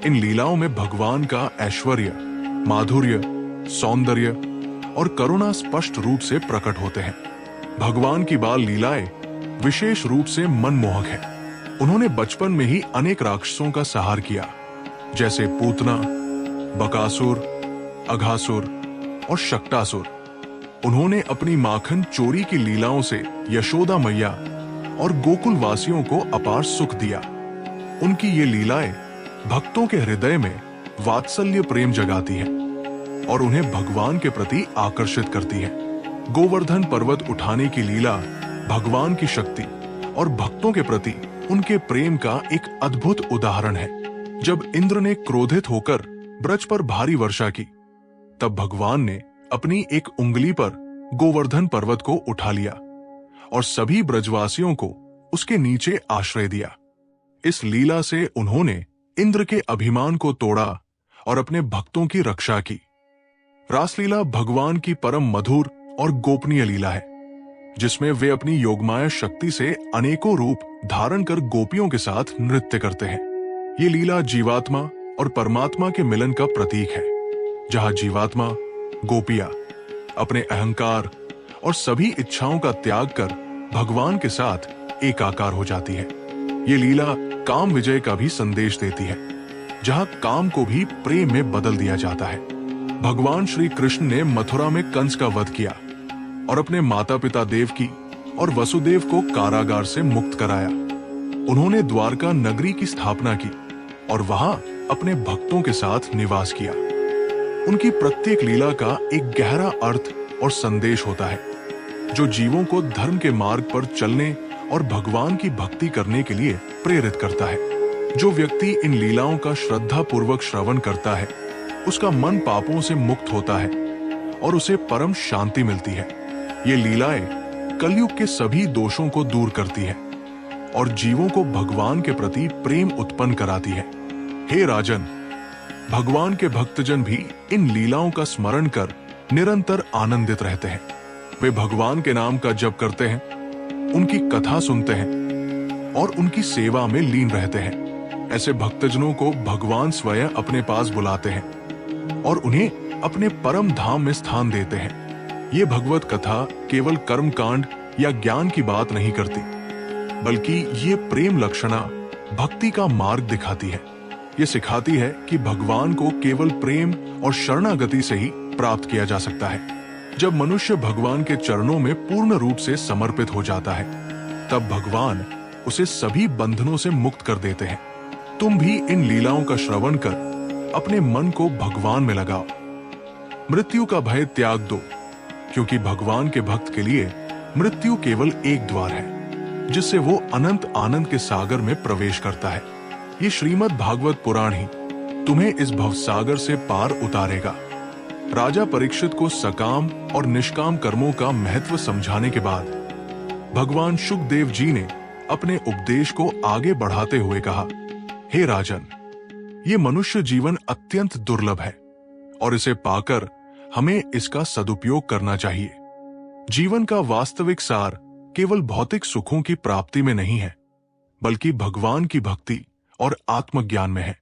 इन लीलाओं में भगवान का ऐश्वर्य, माधुर्य, सौंदर्य और करुणा स्पष्ट रूप से प्रकट होते हैं। भगवान की बाल लीलाएं विशेष रूप से मनमोहक है। उन्होंने बचपन में ही अनेक राक्षसों का संहार किया, जैसे पूतना, बकासुर, अघासुर और शक्टासुर। उन्होंने अपनी माखन चोरी की लीलाओं से यशोदा मैया और गोकुल वासियों को अपार सुख दिया। उनकी ये लीलाएं भक्तों के हृदय में वात्सल्य प्रेम जगाती है और उन्हें भगवान के प्रति आकर्षित करती है। गोवर्धन पर्वत उठाने की लीला भगवान की शक्ति और भक्तों के प्रति उनके प्रेम का एक अद्भुत उदाहरण है। जब इंद्र ने क्रोधित होकर ब्रज पर भारी वर्षा की, तब भगवान ने अपनी एक उंगली पर गोवर्धन पर्वत को उठा लिया और सभी ब्रजवासियों को उसके नीचे आश्रय दिया। इस लीला से उन्होंने इंद्र के अभिमान को तोड़ा और अपने भक्तों की रक्षा की। रासलीला भगवान की परम मधुर और गोपनीय लीला है, जिसमें वे अपनी योगमाया शक्ति से अनेकों रूप धारण कर गोपियों के साथ नृत्य करते हैं। ये लीला जीवात्मा और परमात्मा के मिलन का प्रतीक है, जहां जीवात्मा, गोपियां अपने अहंकार और सभी इच्छाओं का त्याग कर भगवान के साथ एकाकार हो जाती है। ये लीला काम विजय का भी संदेश देती है, जहां काम को भी प्रेम में बदल दिया जाता है। भगवान श्री कृष्ण ने मथुरा में कंस का वध किया और अपने माता पिता देवकी और वसुदेव को कारागार से मुक्त कराया। उन्होंने द्वारका नगरी की स्थापना की और वहां अपने भक्तों के साथ निवास किया। उनकी प्रत्येक लीला का एक गहरा अर्थ और संदेश होता है, जो जीवों को धर्म के मार्ग पर चलने और भगवान की भक्ति करने के लिए प्रेरित करता है। जो व्यक्ति इन लीलाओं का श्रद्धा पूर्वक श्रवण करता है, उसका मन पापों से मुक्त होता है और उसे परम शांति मिलती है। ये लीलाएं कलयुग के सभी दोषों को दूर करती है और जीवों को भगवान के प्रति प्रेम उत्पन्न कराती है। हे राजन, भगवान के भक्तजन भी इन लीलाओं का स्मरण कर निरंतर आनंदित रहते हैं। वे भगवान के नाम का जप करते हैं, उनकी कथा सुनते हैं और उनकी सेवा में लीन रहते हैं। ऐसे भक्तजनों को भगवान स्वयं अपने पास बुलाते हैं और उन्हें अपने परम धाम में स्थान देते हैं। ये भगवत कथा केवल कर्म कांड या ज्ञान की बात नहीं करती, बल्कि ये प्रेम लक्षणा भक्ति का मार्ग दिखाती है। ये सिखाती है कि भगवान को केवल प्रेम और शरणागति से ही प्राप्त किया जा सकता है। जब मनुष्य भगवान के चरणों में पूर्ण रूप से समर्पित हो जाता है, तब भगवान उसे सभी बंधनों से मुक्त कर देते हैं। तुम भी इन लीलाओं का श्रवण कर अपने मन को भगवान में लगाओ। मृत्यु का भय त्याग दो, क्योंकि भगवान के भक्त के लिए मृत्यु केवल एक द्वार है, जिससे वो अनंत आनंद के सागर में प्रवेश करता है। ये श्रीमद् भागवत पुराण ही तुम्हें इस भवसागर से पार उतारेगा। राजा परीक्षित को सकाम और निष्काम कर्मों का महत्व समझाने के बाद भगवान शुकदेव जी ने अपने उपदेश को आगे बढ़ाते हुए कहा, हे राजन, ये मनुष्य जीवन अत्यंत दुर्लभ है और इसे पाकर हमें इसका सदुपयोग करना चाहिए। जीवन का वास्तविक सार केवल भौतिक सुखों की प्राप्ति में नहीं है, बल्कि भगवान की भक्ति और आत्मज्ञान में है।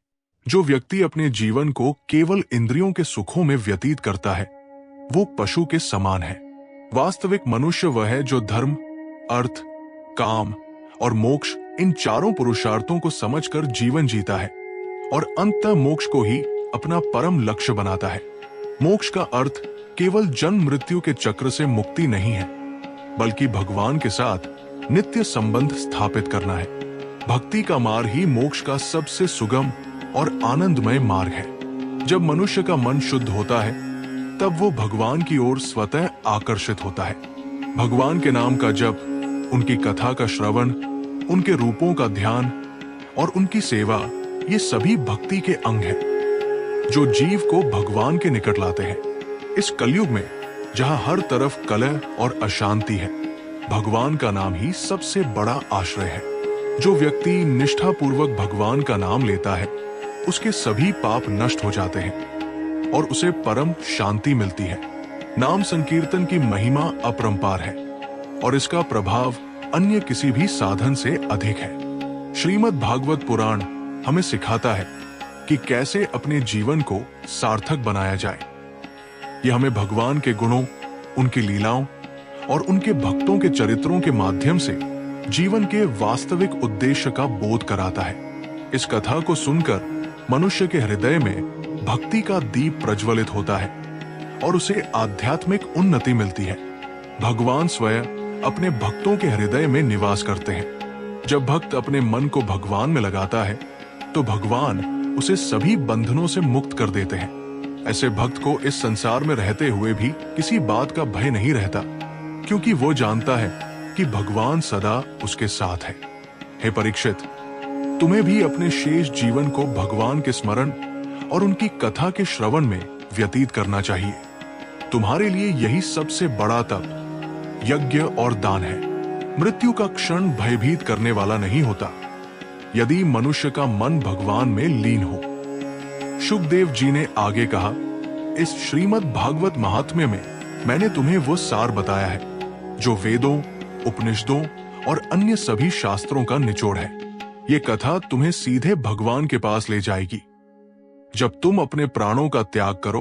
जो व्यक्ति अपने जीवन को केवल इंद्रियों के सुखों में व्यतीत करता है, वो पशु के समान है। वास्तविक मनुष्य वह है जो धर्म, अर्थ, काम और मोक्ष, इन चारों पुरुषार्थों को समझकर जीवन जीता है और अंततः मोक्ष को ही अपना परम लक्ष्य बनाता है। मोक्ष का अर्थ केवल जन्म मृत्यु के चक्र से मुक्ति नहीं है, बल्कि भगवान के साथ नित्य संबंध स्थापित करना है। भक्ति का मार्ग ही मोक्ष का सबसे सुगम और आनंदमय मार्ग है। जब मनुष्य का मन शुद्ध होता है, तब वो भगवान की ओर स्वतः आकर्षित होता है। भगवान के नाम का जप, उनकी कथा का श्रवण, उनके रूपों का ध्यान और उनकी सेवा, ये सभी भक्ति के अंग हैं, जो जीव को भगवान के निकट लाते हैं। इस कलयुग में जहां हर तरफ कलह और अशांति है, भगवान का नाम ही सबसे बड़ा आश्रय है। जो व्यक्ति निष्ठापूर्वक भगवान का नाम लेता है, उसके सभी पाप नष्ट हो जाते हैं और उसे परम शांति मिलती है। नाम संकीर्तन की महिमा अपरंपार है और इसका प्रभाव अन्य किसी भी साधन से अधिक है। श्रीमद् भागवत पुराण हमें सिखाता है कि कैसे अपने जीवन को सार्थक बनाया जाए। यह हमें भगवान के गुणों, उनकी लीलाओं और उनके भक्तों के चरित्रों के माध्यम से जीवन के वास्तविक उद्देश्य का बोध कराता है। इस कथा को सुनकर मनुष्य के हृदय में भक्ति का दीप प्रज्वलित होता है और उसे आध्यात्मिक उन्नति मिलती है। भगवान स्वयं अपने भक्तों के हृदय में निवास करते हैं। जब भक्त अपने मन को भगवान में लगाता है, तो भगवान उसे सभी बंधनों से मुक्त कर देते हैं। ऐसे भक्त को इस संसार में रहते हुए भी किसी बात का भय नहीं रहता, क्योंकि वो जानता है कि भगवान सदा उसके साथ है। हे परीक्षित, तुम्हें भी अपने शेष जीवन को भगवान के स्मरण और उनकी कथा के श्रवण में व्यतीत करना चाहिए। तुम्हारे लिए यही सबसे बड़ा तप, यज्ञ और दान है। मृत्यु का क्षण भयभीत करने वाला नहीं होता, यदि मनुष्य का मन भगवान में लीन हो। शुकदेव जी ने आगे कहा, इस श्रीमद् भागवत महात्म्य में मैंने तुम्हें वो सार बताया है जो वेदों, उपनिषदों और अन्य सभी शास्त्रों का निचोड़ है। ये कथा तुम्हें सीधे भगवान के पास ले जाएगी। जब तुम अपने प्राणों का त्याग करो,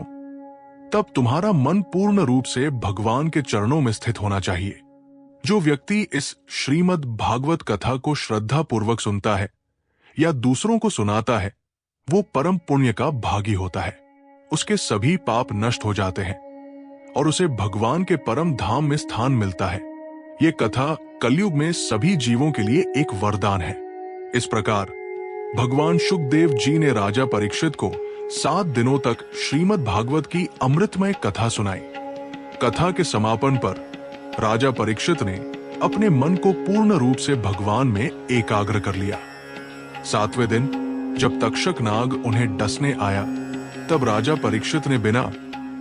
तब तुम्हारा मन पूर्ण रूप से भगवान के चरणों में स्थित होना चाहिए। जो व्यक्ति इस श्रीमद् भागवत कथा को श्रद्धा पूर्वक सुनता है या दूसरों को सुनाता है, वो परम पुण्य का भागी होता है। उसके सभी पाप नष्ट हो जाते हैं और उसे भगवान के परम धाम में स्थान मिलता है। ये कथा कलयुग में सभी जीवों के लिए एक वरदान है। इस प्रकार भगवान शुकदेव जी ने राजा परीक्षित को 7 दिनों तक श्रीमद् भागवत की अमृतमय कथा सुनाई। कथा के समापन पर राजा परीक्षित ने अपने मन को पूर्ण रूप से भगवान में एकाग्र कर लिया। 7वें दिन जब तक्षक नाग उन्हें डसने आया, तब राजा परीक्षित ने बिना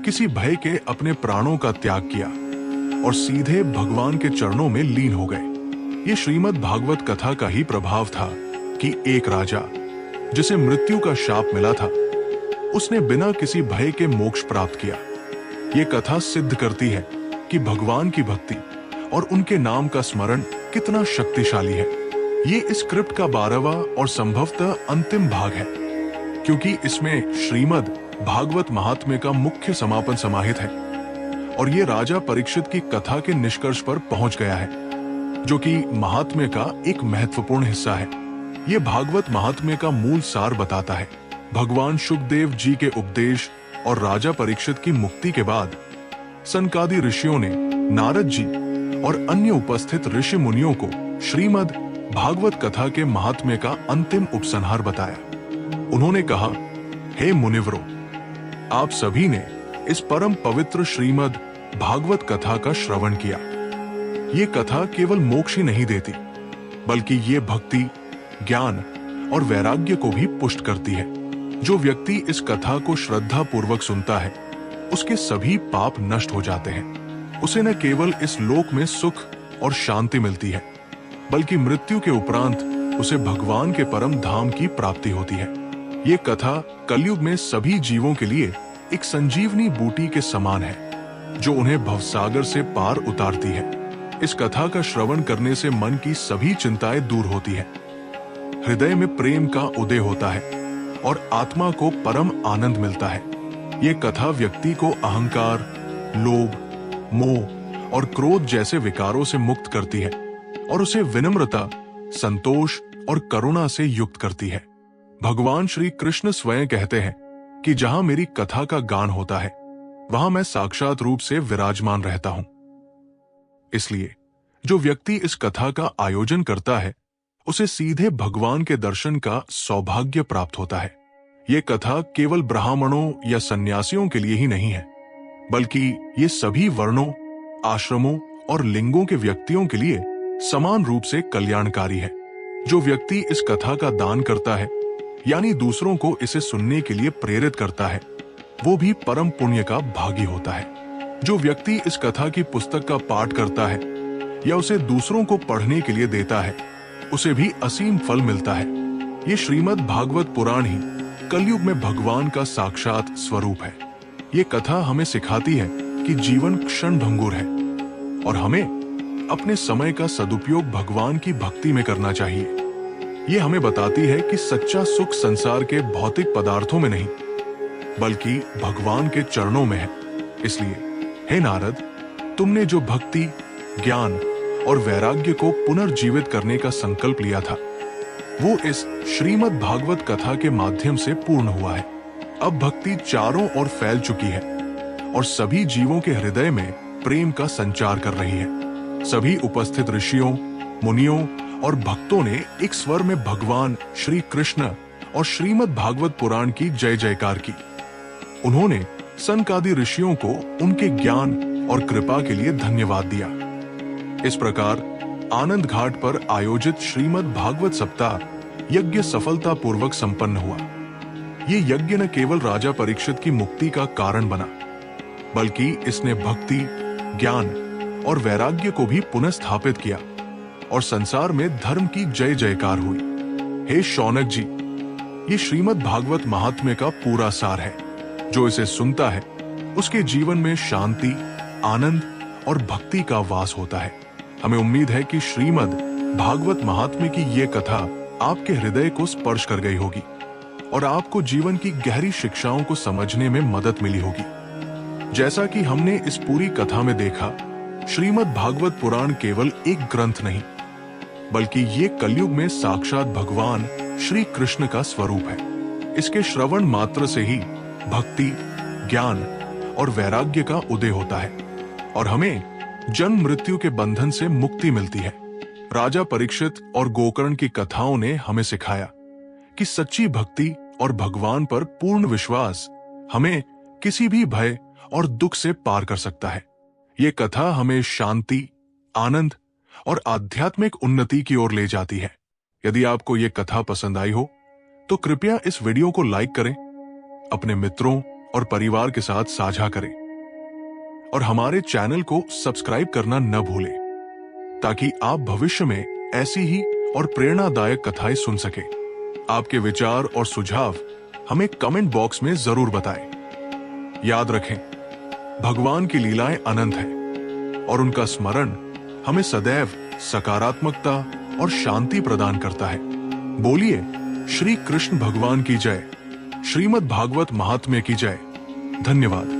किसी भय के अपने प्राणों का त्याग किया और सीधे भगवान के चरणों में लीन हो गए। ये श्रीमद् भागवत कथा का ही प्रभाव था कि एक राजा, जिसे मृत्यु का शाप मिला था, उसने बिना किसी भय के मोक्ष प्राप्त किया। ये कथा सिद्ध करती है कि भगवान की भक्ति और उनके नाम का स्मरण कितना शक्तिशाली है। ये इस स्क्रिप्ट का 12वां और संभवतः अंतिम भाग है, क्योंकि इसमें श्रीमद् भागवत महात्म्य का मुख्य समापन समाहित है और ये राजा परीक्षित की कथा के निष्कर्ष पर पहुंच गया है, जो कि महात्म्य का एक महत्वपूर्ण हिस्सा है। ये भागवत महात्म्य का मूल सार बताता है। भगवान शुकदेव जी के उपदेश और राजा परीक्षित की मुक्ति के बाद सनकादि ऋषियों ने नारद जी और अन्य उपस्थित ऋषि मुनियों को श्रीमद् भागवत कथा के महात्म्य का अंतिम उपसंहार बताया। उन्होंने कहा, हे मुनिवरों, आप सभी ने इस परम पवित्र श्रीमद् भागवत कथा का श्रवण किया। ये कथा केवल मोक्ष ही नहीं देती, बल्कि ये भक्ति, ज्ञान और वैराग्य को भी पुष्ट करती है। जो व्यक्ति इस कथा को श्रद्धा पूर्वक सुनता है, उसके सभी पाप नष्ट हो जाते हैं। उसे न केवल इस लोक में सुख और शांति मिलती है, बल्कि मृत्यु के उपरांत उसे भगवान के परम धाम की प्राप्ति होती है। ये कथा कलयुग में सभी जीवों के लिए एक संजीवनी बूटी के समान है, जो उन्हें भवसागर से पार उतारती है। इस कथा का श्रवण करने से मन की सभी चिंताएं दूर होती है, हृदय में प्रेम का उदय होता है और आत्मा को परम आनंद मिलता है। ये कथा व्यक्ति को अहंकार, लोभ, मोह और क्रोध जैसे विकारों से मुक्त करती है और उसे विनम्रता, संतोष और करुणा से युक्त करती है। भगवान श्री कृष्ण स्वयं कहते हैं कि जहां मेरी कथा का गान होता है, वहां मैं साक्षात रूप से विराजमान रहता हूं। इसलिए जो व्यक्ति इस कथा का आयोजन करता है, उसे सीधे भगवान के दर्शन का सौभाग्य प्राप्त होता है। ये कथा केवल ब्राह्मणों या सन्यासियों के लिए ही नहीं है, बल्कि ये सभी वर्णों, आश्रमों और लिंगों के व्यक्तियों के लिए समान रूप से कल्याणकारी है। जो व्यक्ति इस कथा का दान करता है, यानी दूसरों को इसे सुनने के लिए प्रेरित करता है, वो भी परम पुण्य का भागी होता है। जो व्यक्ति इस कथा की पुस्तक का पाठ करता है या उसे दूसरों को पढ़ने के लिए देता है, उसे भी असीम फल मिलता है। ये श्रीमद् भागवत पुराण ही कलयुग में भगवान का साक्षात स्वरूप है। ये कथा हमें सिखाती है कि जीवन क्षण भंगुर है और हमें अपने समय का सदुपयोग भगवान की भक्ति में करना चाहिए। ये हमें बताती है कि सच्चा सुख संसार के भौतिक पदार्थों में नहीं, बल्कि भगवान के चरणों में है। इसलिए हे नारद, तुमने जो भक्ति, ज्ञान और वैराग्य को पुनर्जीवित करने का संकल्प लिया था, वो इस श्रीमद् भागवत कथा के माध्यम से पूर्ण हुआ है। अब भक्ति चारों ओर फैल चुकी है और सभी जीवों के हृदय में प्रेम का संचार कर रही है। सभी उपस्थित ऋषियों, मुनियों और भक्तों ने एक स्वर में भगवान श्री कृष्ण और श्रीमद् भागवत पुराण की जय जयकार की। उन्होंने सनकादि ऋषियों को उनके ज्ञान और कृपा के लिए धन्यवाद दिया। इस प्रकार आनंद घाट पर आयोजित श्रीमद् भागवत सप्ताह यज्ञ सफलता पूर्वक संपन्न हुआ। ये यज्ञ न केवल राजा परीक्षित की मुक्ति का कारण बना, बल्कि इसने भक्ति, ज्ञान और वैराग्य को भी पुनः स्थापित किया और संसार में धर्म की जय जयकार हुई। हे शौनक जी, ये श्रीमद् भागवत महात्म्य का पूरा सार है। जो इसे सुनता है, उसके जीवन में शांति, आनंद और भक्ति का वास होता है। हमें उम्मीद है कि श्रीमद् भागवत महात्म्य की ये कथा आपके हृदय को स्पर्श कर गई होगी और आपको जीवन की गहरी शिक्षाओं को समझने में मदद मिली होगी। जैसा कि हमने इस पूरी कथा में देखा, श्रीमद् भागवत पुराण केवल एक ग्रंथ नहीं, बल्कि ये कलयुग में साक्षात भगवान श्री कृष्ण का स्वरूप है। इसके श्रवण मात्र से ही भक्ति, ज्ञान और वैराग्य का उदय होता है और हमें जन्म मृत्यु के बंधन से मुक्ति मिलती है। राजा परीक्षित और गोकर्ण की कथाओं ने हमें सिखाया कि सच्ची भक्ति और भगवान पर पूर्ण विश्वास हमें किसी भी भय और दुख से पार कर सकता है। ये कथा हमें शांति, आनंद और आध्यात्मिक उन्नति की ओर ले जाती है। यदि आपको ये कथा पसंद आई हो, तो कृपया इस वीडियो को लाइक करें, अपने मित्रों और परिवार के साथ साझा करें और हमारे चैनल को सब्सक्राइब करना न भूलें, ताकि आप भविष्य में ऐसी ही और प्रेरणादायक कथाएं सुन सकें। आपके विचार और सुझाव हमें कमेंट बॉक्स में जरूर बताएं। याद रखें, भगवान की लीलाएं अनंत हैं और उनका स्मरण हमें सदैव सकारात्मकता और शांति प्रदान करता है। बोलिए श्री कृष्ण भगवान की जय, श्रीमद् भागवत महात्म्य की जय। धन्यवाद।